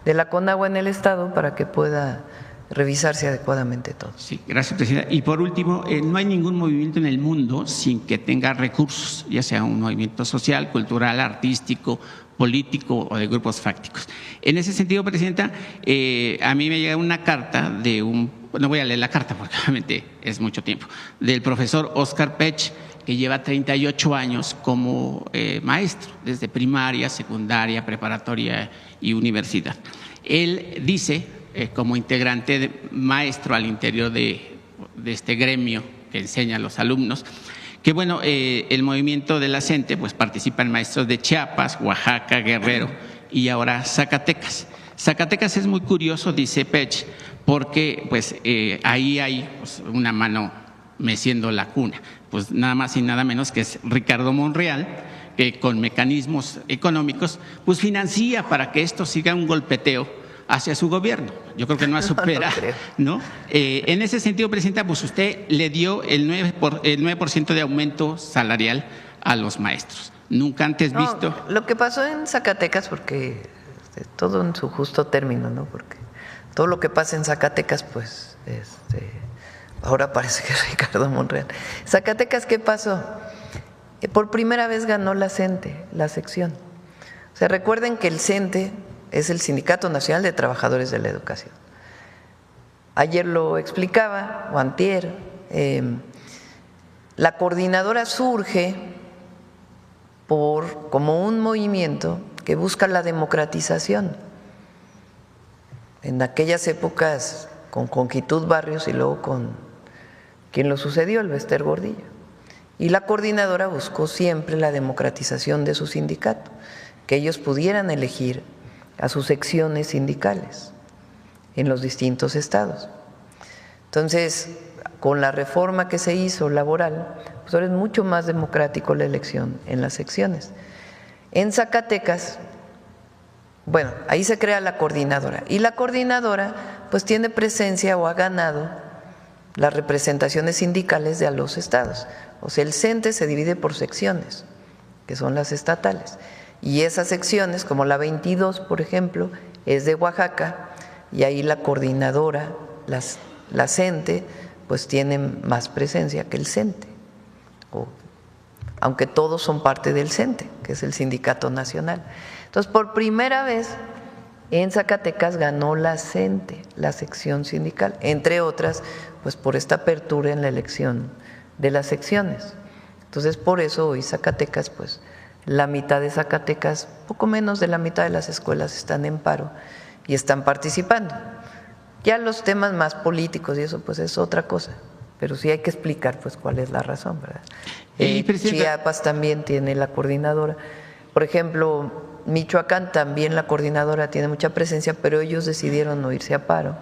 de la CONAGUA en el Estado para que pueda revisarse adecuadamente todo. Sí, gracias, presidenta. Y por último, no hay ningún movimiento en el mundo sin que tenga recursos, ya sea un movimiento social, cultural, artístico, político o de grupos fácticos. En ese sentido, presidenta, a mí me llega una carta de no voy a leer la carta porque obviamente es mucho tiempo, del profesor Oscar Pech, que lleva 38 años como maestro, desde primaria, secundaria, preparatoria y universidad. Él dice, como integrante maestro al interior de este gremio que enseña a los alumnos, que bueno, el movimiento de la CENTE pues participan maestros de Chiapas, Oaxaca, Guerrero y ahora Zacatecas. Zacatecas es muy curioso, dice Pech, porque pues ahí hay pues, una mano meciendo la cuna, pues nada más y nada menos que es Ricardo Monreal, que con mecanismos económicos pues financia para que esto siga un golpeteo hacia su gobierno. Yo creo que no supera, ¿no? En ese sentido, presidenta, pues usted le dio el 9% de aumento salarial a los maestros. Nunca antes visto. Lo que pasó en Zacatecas, porque todo en su justo término, ¿no? Porque todo lo que pasa en Zacatecas, pues, ahora parece que es Ricardo Monreal. Zacatecas, ¿qué pasó? Por primera vez ganó la CENTE, la sección. O sea, recuerden que el CENTE es el Sindicato Nacional de Trabajadores de la Educación. Ayer lo explicaba, o antier, la coordinadora surge como un movimiento que busca la democratización. En aquellas épocas con Conquitud Barrios y luego con quien lo sucedió, el Bester Gordillo. Y la coordinadora buscó siempre la democratización de su sindicato, que ellos pudieran elegir a sus secciones sindicales en los distintos estados. Entonces, con la reforma que se hizo laboral, pues ahora es mucho más democrático la elección en las secciones. En Zacatecas, bueno, ahí se crea la coordinadora y la coordinadora pues tiene presencia o ha ganado las representaciones sindicales de a los estados. O sea, el CENTE se divide por secciones, que son las estatales. Y esas secciones, como la 22, por ejemplo, es de Oaxaca, y ahí la coordinadora, la CENTE, pues tiene más presencia que el CENTE. aunque todos son parte del CENTE, que es el Sindicato Nacional. Entonces, por primera vez en Zacatecas ganó la CENTE, la sección sindical, entre otras, pues por esta apertura en la elección de las secciones. Entonces, por eso hoy Zacatecas, pues la mitad de Zacatecas, poco menos de la mitad de las escuelas están en paro y están participando. Ya los temas más políticos y eso, pues es otra cosa, pero sí hay que explicar, pues, cuál es la razón, ¿verdad? Chiapas también tiene la coordinadora. Por ejemplo, Michoacán también la coordinadora tiene mucha presencia, pero ellos decidieron no irse a paro.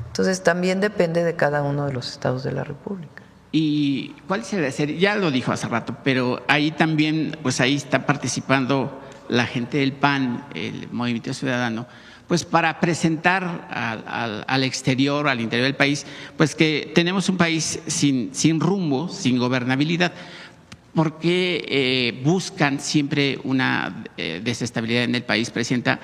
Entonces también depende de cada uno de los estados de la República. ¿Y cuál sería? Ya lo dijo hace rato, pero ahí también, pues ahí está participando la gente del PAN, el Movimiento Ciudadano, pues para presentar al exterior, al interior del país, pues que tenemos un país sin rumbo, sin gobernabilidad. ¿Por qué buscan siempre una desestabilidad en el país, Presidenta?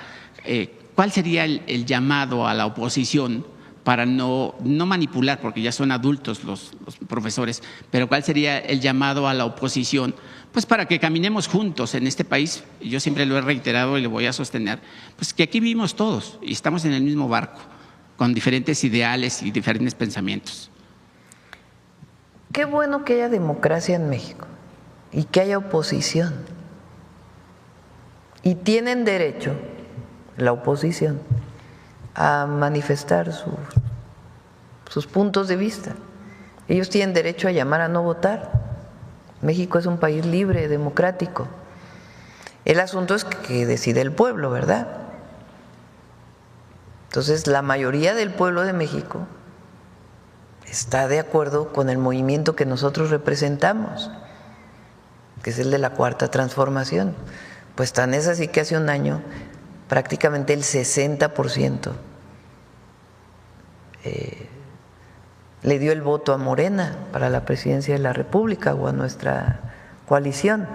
¿Cuál sería el llamado a la oposición para no manipular, porque ya son adultos los profesores, pero cuál sería el llamado a la oposición, pues para que caminemos juntos en este país? Yo siempre lo he reiterado y lo voy a sostener, pues que aquí vivimos todos y estamos en el mismo barco, con diferentes ideales y diferentes pensamientos. Qué bueno que haya democracia en México y que haya oposición. Y tienen derecho, la oposición, a manifestar sus puntos de vista. Ellos tienen derecho a llamar a no votar. México es un país libre, democrático. El asunto es que decide el pueblo, ¿verdad? Entonces, la mayoría del pueblo de México está de acuerdo con el movimiento que nosotros representamos, que es el de la Cuarta Transformación. Pues tan es así que hace un año prácticamente el 60% le dio el voto a Morena para la presidencia de la República o a nuestra coalición.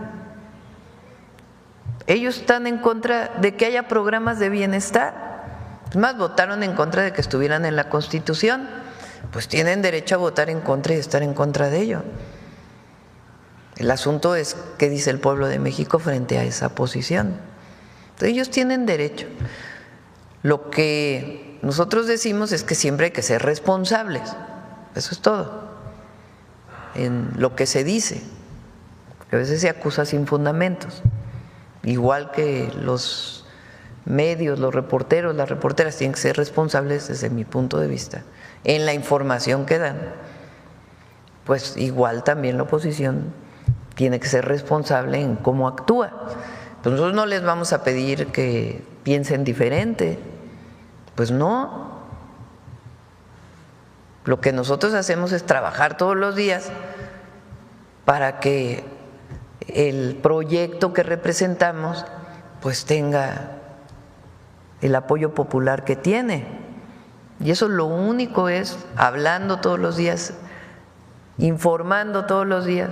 Ellos están en contra de que haya programas de bienestar. Es más, votaron en contra de que estuvieran en la Constitución. Pues tienen derecho a votar en contra y estar en contra de ello. El asunto es qué dice el pueblo de México frente a esa posición. Entonces, ellos tienen derecho. Lo que nosotros decimos es que siempre hay que ser responsables. Eso es todo. En lo que se dice. A veces se acusa sin fundamentos. Igual que los medios, los reporteros, las reporteras tienen que ser responsables desde mi punto de vista en la información que dan. Pues igual también la oposición tiene que ser responsable en cómo actúa. Pues nosotros no les vamos a pedir que piensen diferente, pues no. Lo que nosotros hacemos es trabajar todos los días para que el proyecto que representamos pues tenga el apoyo popular que tiene. Y eso lo único es hablando todos los días, informando todos los días,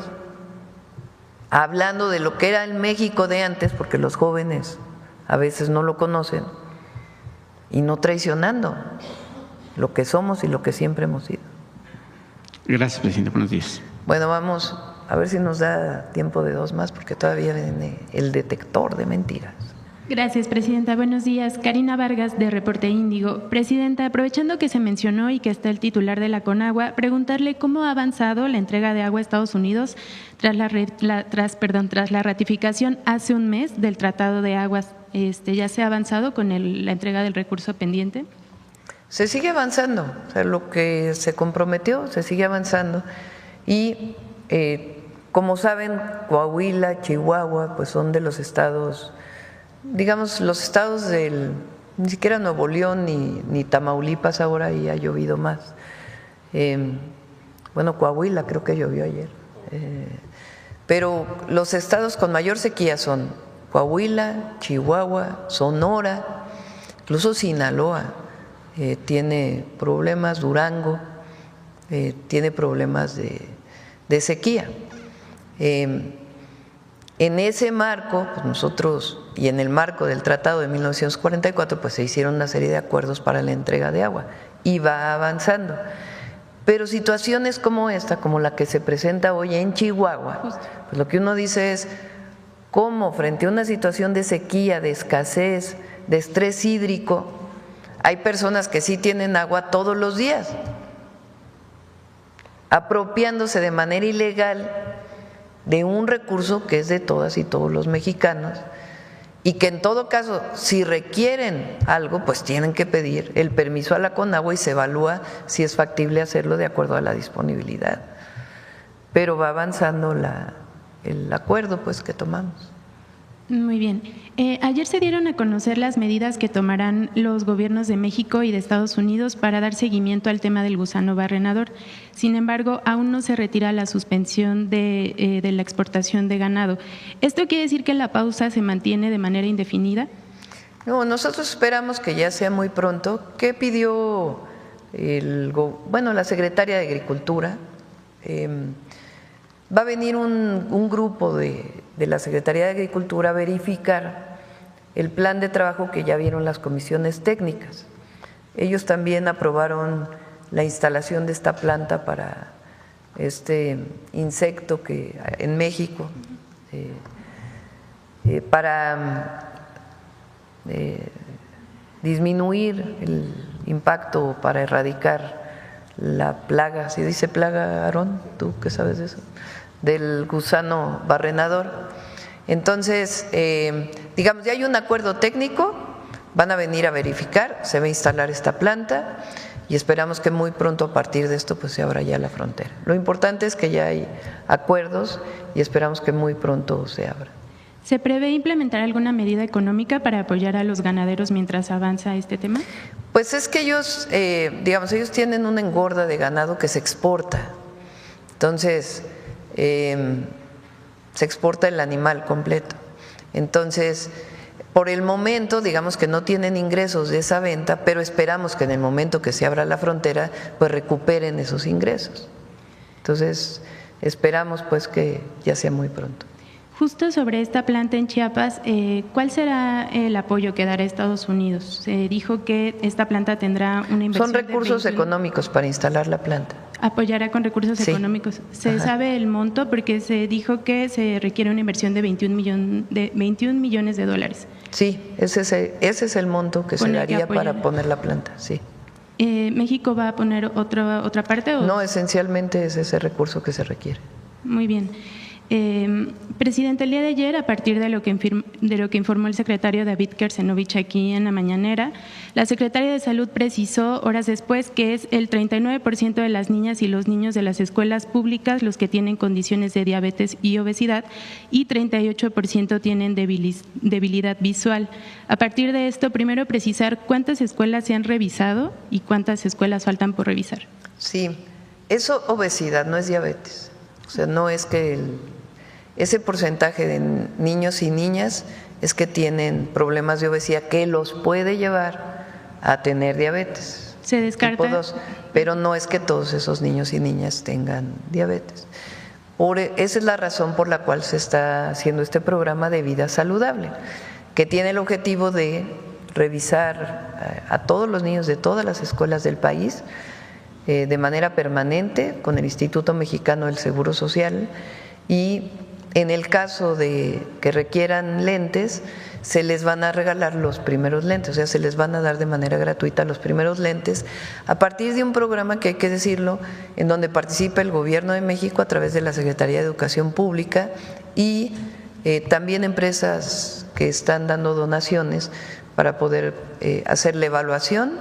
hablando de lo que era el México de antes, porque los jóvenes a veces no lo conocen, y no traicionando lo que somos y lo que siempre hemos sido. Gracias, Presidente. Buenos días. Bueno, vamos a ver si nos da tiempo de dos más, porque todavía viene el detector de mentiras. Gracias, Presidenta. Buenos días. Karina Vargas, de Reporte Índigo. Presidenta, aprovechando que se mencionó y que está el titular de la CONAGUA, preguntarle cómo ha avanzado la entrega de agua a Estados Unidos tras la ratificación hace un mes del Tratado de Aguas. ¿Ya se ha avanzado con la entrega del recurso pendiente? Se sigue avanzando, o sea, lo que se comprometió se sigue avanzando. Y como saben, Coahuila, Chihuahua, pues son de los estados, digamos, los estados ni siquiera Nuevo León ni Tamaulipas, ahora ahí ha llovido más. Bueno, Coahuila creo que llovió ayer. Pero los estados con mayor sequía son Coahuila, Chihuahua, Sonora, incluso Sinaloa tiene problemas, Durango tiene problemas de sequía. En ese marco, pues nosotros, y en el marco del Tratado de 1944, pues se hicieron una serie de acuerdos para la entrega de agua y va avanzando. Pero situaciones como esta, como la que se presenta hoy en Chihuahua, pues lo que uno dice es cómo frente a una situación de sequía, de escasez, de estrés hídrico, hay personas que sí tienen agua todos los días, apropiándose de manera ilegal de un recurso que es de todas y todos los mexicanos, y que en todo caso, si requieren algo, pues tienen que pedir el permiso a la Conagua y se evalúa si es factible hacerlo de acuerdo a la disponibilidad. Pero va avanzando el acuerdo pues que tomamos. Muy bien. Ayer se dieron a conocer las medidas que tomarán los gobiernos de México y de Estados Unidos para dar seguimiento al tema del gusano barrenador. Sin embargo, aún no se retira la suspensión de la exportación de ganado. ¿Esto quiere decir que la pausa se mantiene de manera indefinida? No, nosotros esperamos que ya sea muy pronto. ¿Qué pidió la secretaria de Agricultura? Va a venir un grupo de la Secretaría de Agricultura a verificar el plan de trabajo que ya vieron las comisiones técnicas. Ellos también aprobaron la instalación de esta planta para este insecto que en México, para disminuir el impacto, para erradicar la plaga, ¿sí dice plaga, Aarón? ¿Tú qué sabes de eso? Del gusano barrenador. Entonces, digamos, ya hay un acuerdo técnico, van a venir a verificar, se va a instalar esta planta y esperamos que muy pronto a partir de esto pues se abra ya la frontera. Lo importante es que ya hay acuerdos y esperamos que muy pronto se abra. ¿Se prevé implementar alguna medida económica para apoyar a los ganaderos mientras avanza este tema? Pues es que ellos, ellos tienen una engorda de ganado que se exporta. Entonces, se exporta el animal completo. Entonces, por el momento, digamos que no tienen ingresos de esa venta, pero esperamos que en el momento que se abra la frontera, pues recuperen esos ingresos. Entonces, esperamos pues que ya sea muy pronto. Justo sobre esta planta en Chiapas, ¿cuál será el apoyo que dará Estados Unidos? Se dijo que esta planta tendrá una inversión. Son recursos económicos para instalar la planta. Apoyará con recursos económicos. ¿Se sabe el monto? Porque se dijo que se requiere una inversión de 21 millones de dólares. Sí, ese es el monto que se daría para poner la planta, sí. ¿México va a poner otra parte? ¿O? No, esencialmente es ese recurso que se requiere. Muy bien. Presidente, el día de ayer, a partir de lo que informó el secretario David Kersenovich aquí en la mañanera, la secretaria de Salud precisó horas después que es el 39% de las niñas y los niños de las escuelas públicas los que tienen condiciones de diabetes y obesidad y 38% tienen debilidad visual. A partir de esto, primero precisar cuántas escuelas se han revisado y cuántas escuelas faltan por revisar. Sí, eso obesidad, no es diabetes. O sea, no es que ese porcentaje de niños y niñas es que tienen problemas de obesidad que los puede llevar a tener diabetes. Se descarta. Tipo 2, pero no es que todos esos niños y niñas tengan diabetes. Esa es la razón por la cual se está haciendo este programa de vida saludable, que tiene el objetivo de revisar a todos los niños de todas las escuelas del país de manera permanente con el Instituto Mexicano del Seguro Social y en el caso de que requieran lentes, se les van a regalar los primeros lentes, o sea, se les van a dar de manera gratuita los primeros lentes a partir de un programa que hay que decirlo, en donde participa el Gobierno de México a través de la Secretaría de Educación Pública y también empresas que están dando donaciones para poder hacer la evaluación,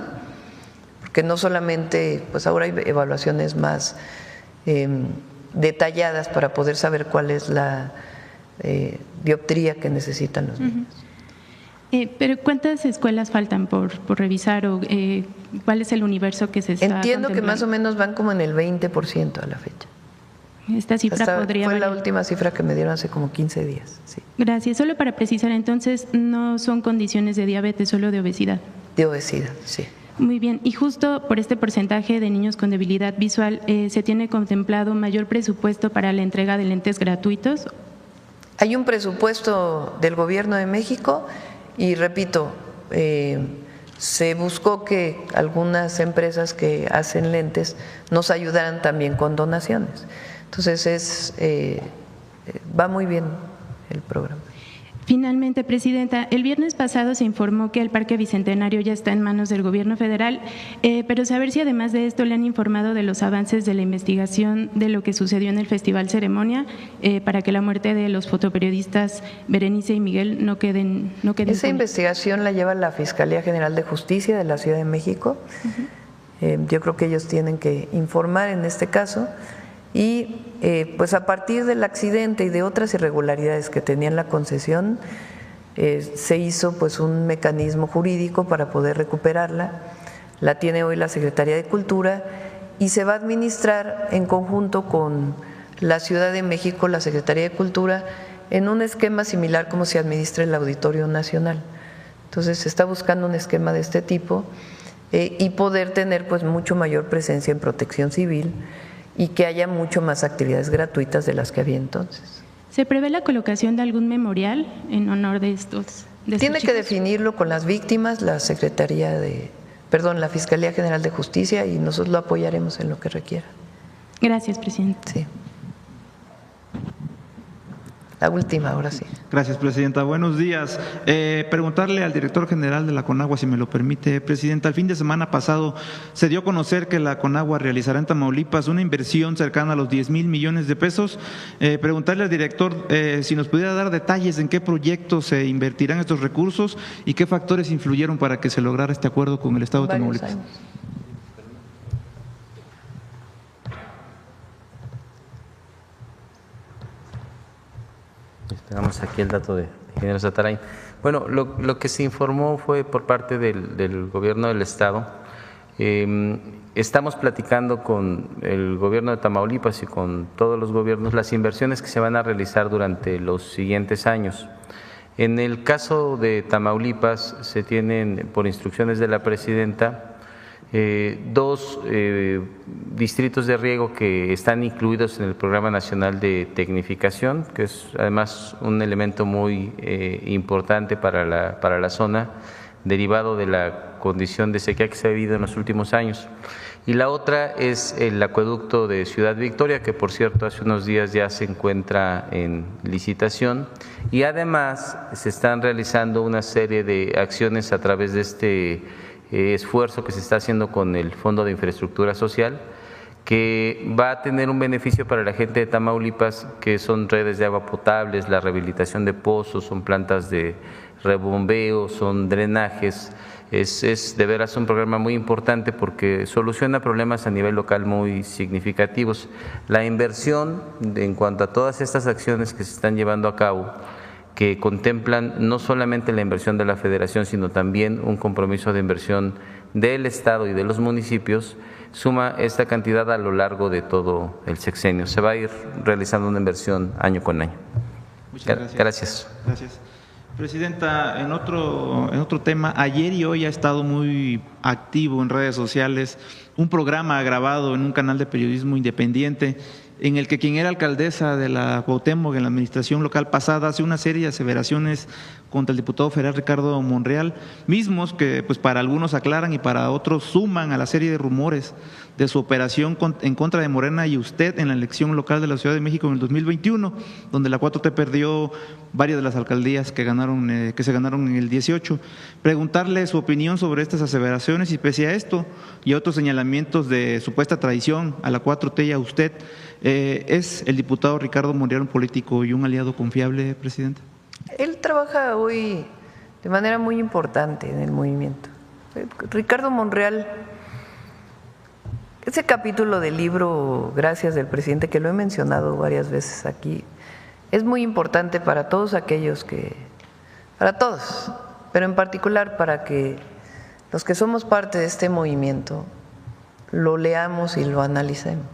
porque no solamente, pues ahora hay evaluaciones más detalladas para poder saber cuál es la dioptría que necesitan los niños. Pero ¿cuántas escuelas faltan por revisar o cuál es el universo que se está Entiendo que más o menos van como en el 20% a la fecha. Esta cifra podría fue variar. La última cifra que me dieron hace como 15 días. Sí. Gracias. Solo para precisar, entonces, no son condiciones de diabetes, solo de obesidad. De obesidad, sí. Muy bien, y justo por este porcentaje de niños con debilidad visual, ¿se tiene contemplado mayor presupuesto para la entrega de lentes gratuitos? Hay un presupuesto del Gobierno de México y repito, se buscó que algunas empresas que hacen lentes nos ayudaran también con donaciones. Entonces va muy bien el programa. Finalmente, Presidenta, el viernes pasado se informó que el Parque Bicentenario ya está en manos del Gobierno federal, pero saber si además de esto le han informado de los avances de la investigación de lo que sucedió en el Festival Ceremonia para que la muerte de los fotoperiodistas Berenice y Miguel no queden Esa investigación la lleva la Fiscalía General de Justicia de la Ciudad de México. Yo creo que ellos tienen que informar en este caso. Y pues a partir del accidente y de otras irregularidades que tenía en la concesión, se hizo pues un mecanismo jurídico para poder recuperarla. La tiene hoy la Secretaría de Cultura y se va a administrar en conjunto con la Ciudad de México, la Secretaría de Cultura, en un esquema similar como se administra el Auditorio Nacional. Entonces se está buscando un esquema de este tipo y poder tener pues mucho mayor presencia en protección civil y que haya mucho más actividades gratuitas de las que había entonces. ¿Se prevé la colocación de algún memorial en honor de estos? Tiene que definirlo con las víctimas la la Fiscalía General de Justicia, y nosotros lo apoyaremos en lo que requiera. Gracias, Presidenta. Sí. La última, ahora sí. Gracias, Presidenta. Buenos días. Preguntarle al director general de la CONAGUA, si me lo permite, Presidenta. El fin de semana pasado se dio a conocer que la CONAGUA realizará en Tamaulipas una inversión cercana a los 10,000 millones de pesos. Preguntarle al director si nos pudiera dar detalles en qué proyectos se invertirán estos recursos y qué factores influyeron para que se lograra este acuerdo con el Estado de Tamaulipas. Tenemos aquí el dato de ingeniero Zatarain. Bueno, lo que se informó fue por parte del gobierno del Estado. Estamos platicando con el gobierno de Tamaulipas y con todos los gobiernos las inversiones que se van a realizar durante los siguientes años. En el caso de Tamaulipas se tienen, por instrucciones de la presidenta, 2 distritos de riego que están incluidos en el Programa Nacional de Tecnificación, que es además un elemento muy importante para la zona, derivado de la condición de sequía que se ha vivido en los últimos años. Y la otra es el acueducto de Ciudad Victoria, que por cierto hace unos días ya se encuentra en licitación, y además se están realizando una serie de acciones a través de este esfuerzo que se está haciendo con el Fondo de Infraestructura Social, que va a tener un beneficio para la gente de Tamaulipas, que son redes de agua potable, la rehabilitación de pozos, son plantas de rebombeo, son drenajes. Es de veras un programa muy importante porque soluciona problemas a nivel local muy significativos. La inversión en cuanto a todas estas acciones que se están llevando a cabo, que contemplan no solamente la inversión de la Federación, sino también un compromiso de inversión del Estado y de los municipios, suma esta cantidad a lo largo de todo el sexenio. Se va a ir realizando una inversión año con año. Muchas gracias. Gracias. Presidenta, en otro tema, ayer y hoy ha estado muy activo en redes sociales un programa grabado en un canal de periodismo independiente, en el que quien era alcaldesa de la Cuauhtémoc en la administración local pasada hace una serie de aseveraciones contra el diputado federal Ricardo Monreal, mismos que pues para algunos aclaran y para otros suman a la serie de rumores de su operación en contra de Morena y usted en la elección local de la Ciudad de México en el 2021, donde la 4T perdió varias de las alcaldías que se ganaron en el 18. Preguntarle su opinión sobre estas aseveraciones y pese a esto y a otros señalamientos de supuesta traición a la 4T y a usted, ¿es el diputado Ricardo Monreal un político y un aliado confiable, presidente? Él trabaja hoy de manera muy importante en el movimiento. Ricardo Monreal, ese capítulo del libro Gracias del presidente, que lo he mencionado varias veces aquí, es muy importante para todos aquellos para todos, pero en particular para que los que somos parte de este movimiento lo leamos y lo analicemos.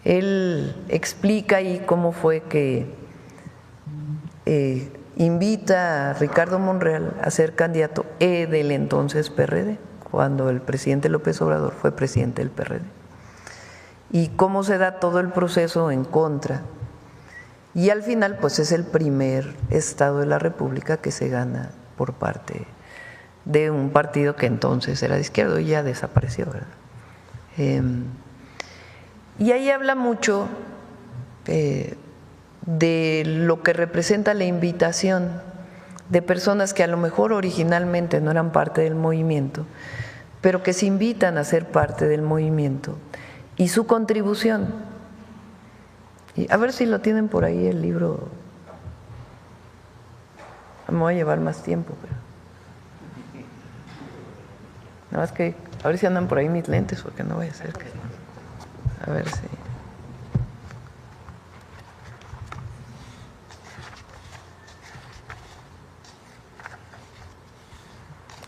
Él explica ahí cómo fue que invita a Ricardo Monreal a ser candidato del entonces PRD, cuando el presidente López Obrador fue presidente del PRD, y cómo se da todo el proceso en contra. Y al final, pues es el primer estado de la República que se gana por parte de un partido que entonces era de izquierda y ya desapareció, ¿verdad? Y ahí habla mucho de lo que representa la invitación de personas que a lo mejor originalmente no eran parte del movimiento, pero que se invitan a ser parte del movimiento y su contribución. Y a ver si lo tienen por ahí el libro. Me voy a llevar más tiempo, pero nada más que a ver si andan por ahí mis lentes, porque no voy a hacer que… A ver si…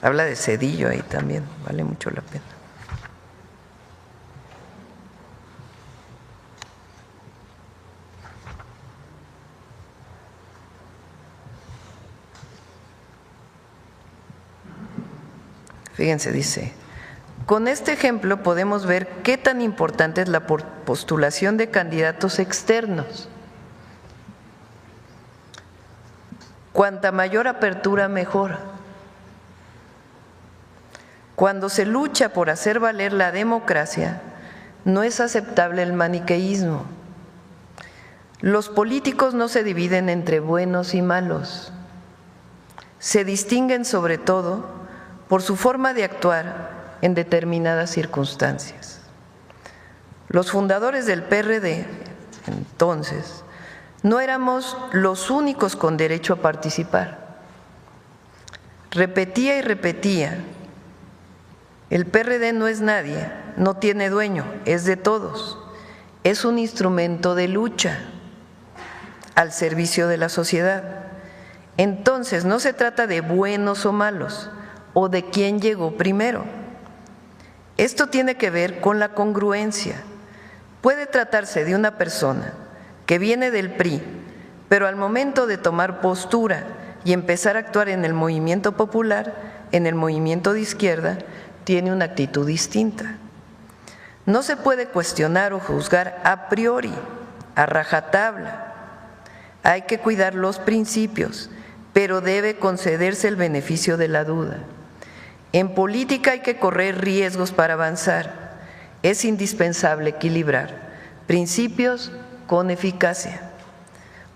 Habla de Zedillo ahí también, vale mucho la pena. Fíjense, dice, con este ejemplo podemos ver qué tan importante es la postulación de candidatos externos. Cuanta mayor apertura, mejor. Cuando se lucha por hacer valer la democracia, no es aceptable el maniqueísmo. Los políticos no se dividen entre buenos y malos. Se distinguen sobre todo por su forma de actuar en determinadas circunstancias. Los fundadores del PRD, entonces, no éramos los únicos con derecho a participar. Repetía y repetía: el PRD no es nadie, no tiene dueño, es de todos. Es un instrumento de lucha al servicio de la sociedad. Entonces, no se trata de buenos o malos, o de quién llegó primero. Esto tiene que ver con la congruencia. Puede tratarse de una persona que viene del PRI, pero al momento de tomar postura y empezar a actuar en el movimiento popular, en el movimiento de izquierda, tiene una actitud distinta. No se puede cuestionar o juzgar a priori, a rajatabla. Hay que cuidar los principios, pero debe concederse el beneficio de la duda. En política hay que correr riesgos para avanzar. Es indispensable equilibrar principios con eficacia.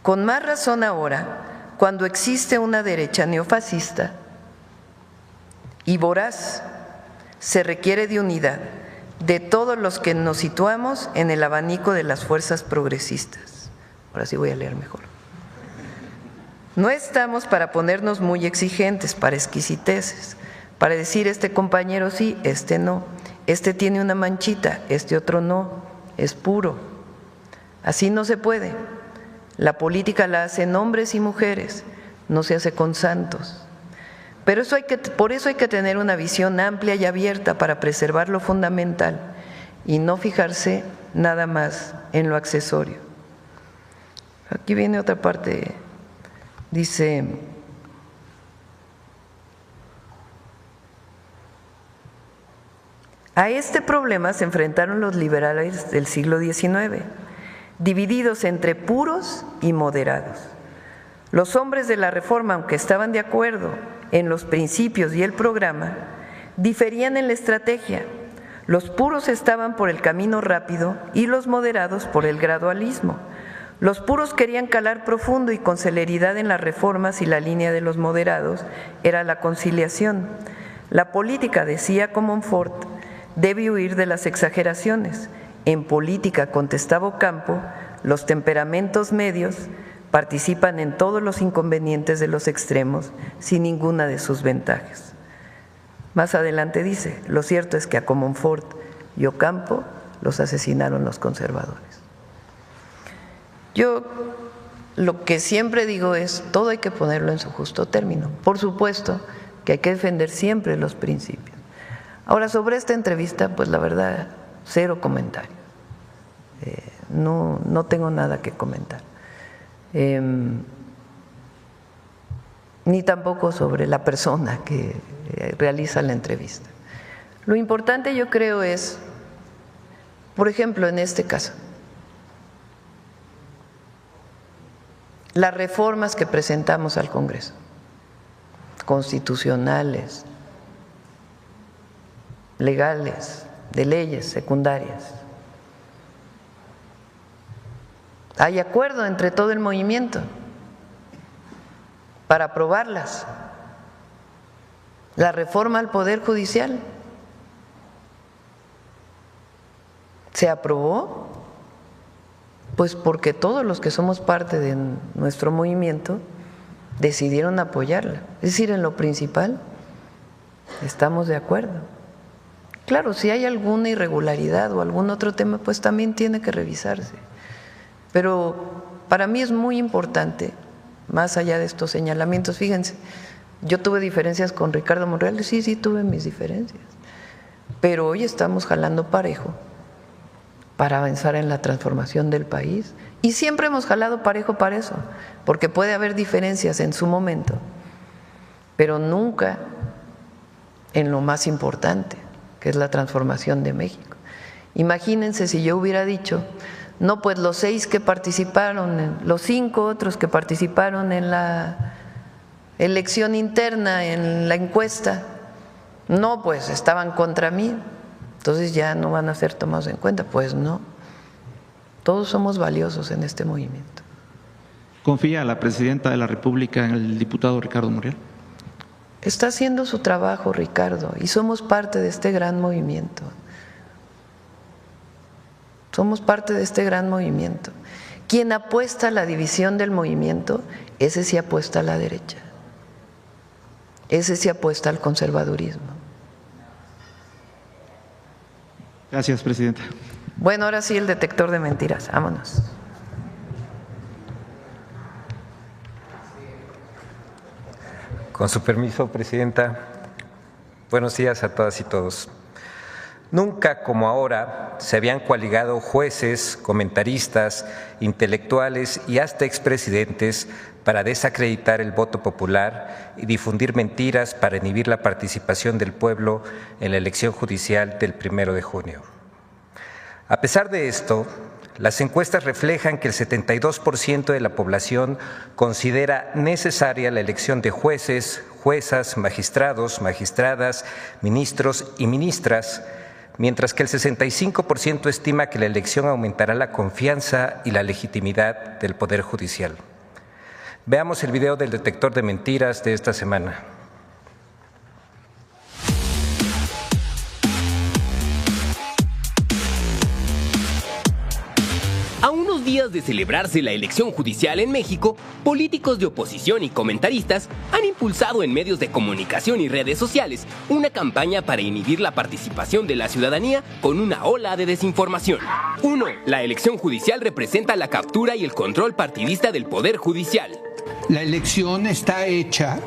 Con más razón ahora, cuando existe una derecha neofascista y voraz, se requiere de unidad de todos los que nos situamos en el abanico de las fuerzas progresistas. Ahora sí voy a leer mejor. No estamos para ponernos muy exigentes, para exquisiteces, para decir este compañero sí, este no, este tiene una manchita, este otro no, es puro. Así no se puede. La política la hacen hombres y mujeres, no se hace con santos. Pero por eso hay que tener una visión amplia y abierta para preservar lo fundamental y no fijarse nada más en lo accesorio. Aquí viene otra parte, dice: a este problema se enfrentaron los liberales del siglo XIX, divididos entre puros y moderados. Los hombres de la Reforma, aunque estaban de acuerdo en los principios y el programa, diferían en la estrategia. Los puros estaban por el camino rápido y los moderados por el gradualismo. Los puros querían calar profundo y con celeridad en las reformas y la línea de los moderados era la conciliación. La política, decía Comonfort, debe huir de las exageraciones. En política, contestaba Ocampo, los temperamentos medios participan en todos los inconvenientes de los extremos sin ninguna de sus ventajas. Más adelante dice: lo cierto es que a Comonfort y Ocampo los asesinaron los conservadores. Yo lo que siempre digo es, todo hay que ponerlo en su justo término. Por supuesto que hay que defender siempre los principios. Ahora, sobre esta entrevista, pues la verdad, cero comentario. No tengo nada que comentar. Ni tampoco sobre la persona que realiza la entrevista. Lo importante, yo creo, es, por ejemplo, en este caso, las reformas que presentamos al Congreso, constitucionales, legales, de leyes secundarias. Hay acuerdo entre todo el movimiento para aprobarlas. La reforma al Poder Judicial se aprobó, pues porque todos los que somos parte de nuestro movimiento decidieron apoyarla. Es decir, en lo principal estamos de acuerdo. Claro, si hay alguna irregularidad o algún otro tema, pues también tiene que revisarse. Pero para mí es muy importante, más allá de estos señalamientos, fíjense, yo tuve diferencias con Ricardo Monreal, sí tuve mis diferencias, pero hoy estamos jalando parejo para avanzar en la transformación del país. Y siempre hemos jalado parejo para eso, porque puede haber diferencias en su momento, pero nunca en lo más importante, que es la transformación de México. Imagínense si yo hubiera dicho, no, pues los 6 que participaron, los 5 otros que participaron en la elección interna, en la encuesta, no, pues estaban contra mí, entonces ya no van a ser tomados en cuenta. Pues no, todos somos valiosos en este movimiento. ¿Confía la Presidenta de la República en el diputado Ricardo Monreal? Está haciendo su trabajo, Ricardo, y somos parte de este gran movimiento. Somos parte de este gran movimiento. Quien apuesta a la división del movimiento, ese sí apuesta a la derecha. Ese sí apuesta al conservadurismo. Gracias, Presidenta. Bueno, ahora sí el detector de mentiras. Vámonos. Con su permiso, Presidenta. Buenos días a todas y todos. Nunca como ahora se habían coaligado jueces, comentaristas, intelectuales y hasta expresidentes para desacreditar el voto popular y difundir mentiras para inhibir la participación del pueblo en la elección judicial del 1 de junio. A pesar de esto, las encuestas reflejan que el 72% de la población considera necesaria la elección de jueces, juezas, magistrados, magistradas, ministros y ministras, mientras que el 65% estima que la elección aumentará la confianza y la legitimidad del Poder Judicial. Veamos el video del detector de mentiras de esta semana. A unos días de celebrarse la elección judicial en México, políticos de oposición y comentaristas han impulsado en medios de comunicación y redes sociales una campaña para inhibir la participación de la ciudadanía con una ola de desinformación. 1. La elección judicial representa la captura y el control partidista del Poder Judicial. La elección está hecha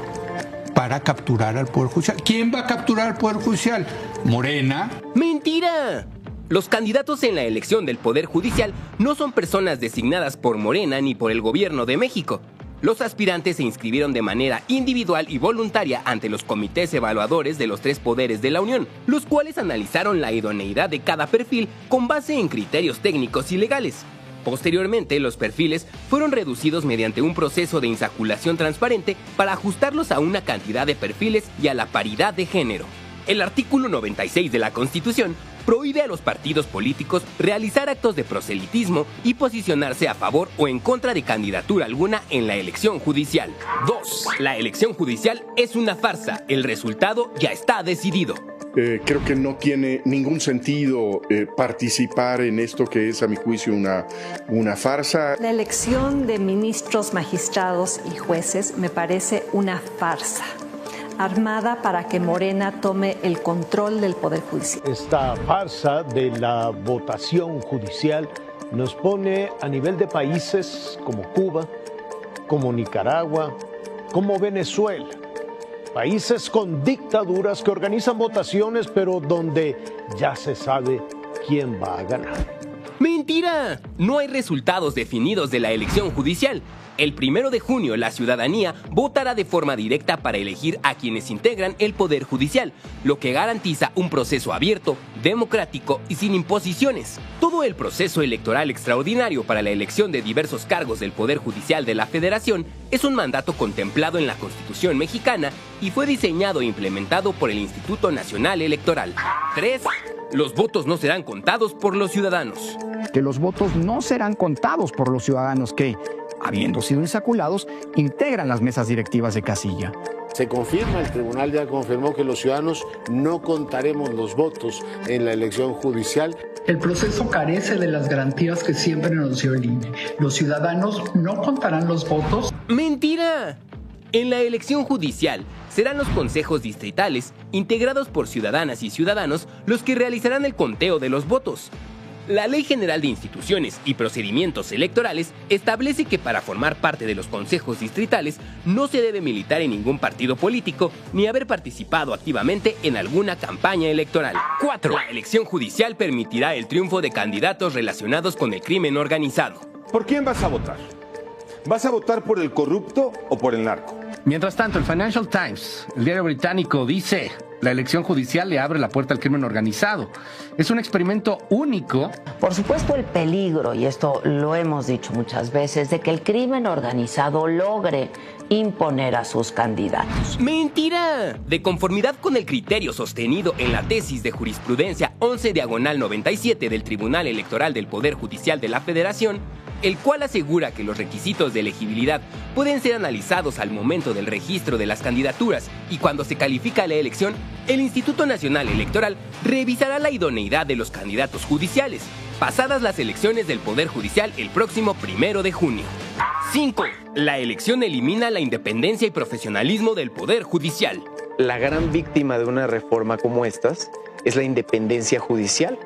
para capturar al Poder Judicial. ¿Quién va a capturar al Poder Judicial? ¿Morena? ¡Mentira! Los candidatos en la elección del Poder Judicial no son personas designadas por Morena ni por el Gobierno de México. Los aspirantes se inscribieron de manera individual y voluntaria ante los comités evaluadores de los 3 poderes de la Unión, los cuales analizaron la idoneidad de cada perfil con base en criterios técnicos y legales. Posteriormente, los perfiles fueron reducidos mediante un proceso de insaculación transparente para ajustarlos a una cantidad de perfiles y a la paridad de género. El artículo 96 de la Constitución prohíbe a los partidos políticos realizar actos de proselitismo y posicionarse a favor o en contra de candidatura alguna en la elección judicial. 2. La elección judicial es una farsa. El resultado ya está decidido. Creo que no tiene ningún sentido participar en esto que es, a mi juicio, una farsa. La elección de ministros, magistrados y jueces me parece una farsa, armada para que Morena tome el control del Poder Judicial. Esta farsa de la votación judicial nos pone a nivel de países como Cuba, como Nicaragua, como Venezuela. Países con dictaduras que organizan votaciones, pero donde ya se sabe quién va a ganar. ¡Mentira! ¡Mentira! No hay resultados definidos de la elección judicial. El 1 de junio, la ciudadanía votará de forma directa para elegir a quienes integran el Poder Judicial, lo que garantiza un proceso abierto, democrático y sin imposiciones. Todo el proceso electoral extraordinario para la elección de diversos cargos del Poder Judicial de la Federación es un mandato contemplado en la Constitución mexicana y fue diseñado e implementado por el Instituto Nacional Electoral. 3. Los votos no serán contados por los ciudadanos. Que los votos no serán contados por los ciudadanos que, habiendo sido insaculados, integran las mesas directivas de casilla. Se confirma, el tribunal ya confirmó que los ciudadanos no contaremos los votos en la elección judicial. El proceso carece de las garantías que siempre nos dio el INE. Los ciudadanos no contarán los votos. ¡Mentira! En la elección judicial serán los consejos distritales, integrados por ciudadanas y ciudadanos, los que realizarán el conteo de los votos. La Ley General de Instituciones y Procedimientos Electorales establece que para formar parte de los consejos distritales no se debe militar en ningún partido político ni haber participado activamente en alguna campaña electoral. 4. La elección judicial permitirá el triunfo de candidatos relacionados con el crimen organizado. ¿Por quién vas a votar? ¿Vas a votar por el corrupto o por el narco? Mientras tanto, el Financial Times, el diario británico, dice: la elección judicial le abre la puerta al crimen organizado. Es un experimento único. Por supuesto, el peligro, y esto lo hemos dicho muchas veces, de que el crimen organizado logre imponer a sus candidatos. ¡Mentira! De conformidad con el criterio sostenido en la tesis de jurisprudencia 11/97 del Tribunal Electoral del Poder Judicial de la Federación, el cual asegura que los requisitos de elegibilidad pueden ser analizados al momento del registro de las candidaturas y cuando se califica la elección, el Instituto Nacional Electoral revisará la idoneidad de los candidatos judiciales, pasadas las elecciones del Poder Judicial el próximo 1 de junio. 5. La elección elimina la independencia y profesionalismo del Poder Judicial. La gran víctima de una reforma como estas es la independencia judicial.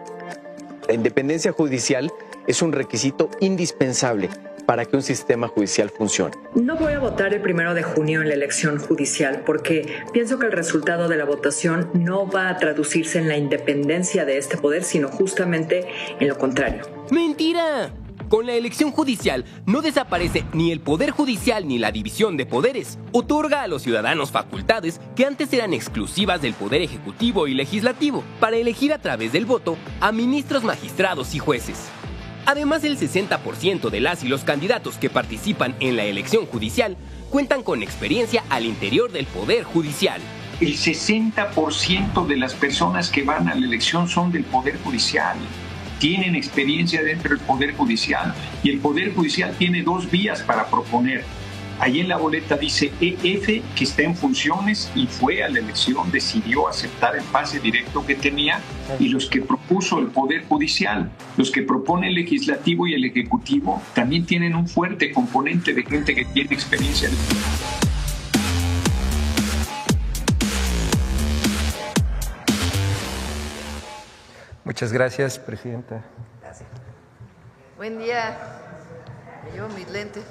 La independencia judicial es un requisito indispensable para que un sistema judicial funcione. No voy a votar el 1 de junio en la elección judicial porque pienso que el resultado de la votación no va a traducirse en la independencia de este poder, sino justamente en lo contrario. ¡Mentira! Con la elección judicial no desaparece ni el Poder Judicial ni la división de poderes. Otorga a los ciudadanos facultades que antes eran exclusivas del Poder Ejecutivo y Legislativo para elegir a través del voto a ministros, magistrados y jueces. Además, el 60% de las y los candidatos que participan en la elección judicial cuentan con experiencia al interior del Poder Judicial. El 60% de las personas que van a la elección son del Poder Judicial. Tienen experiencia dentro del Poder Judicial y el Poder Judicial tiene 2 vías para proponer. Ahí en la boleta dice EF, que está en funciones y fue a la elección, decidió aceptar el pase directo que tenía, y los que propuso el Poder Judicial. Los que propone el Legislativo y el Ejecutivo también tienen un fuerte componente de gente que tiene experiencia. Muchas gracias, presidenta. Gracias. Buen día. Me llevo mis lentes.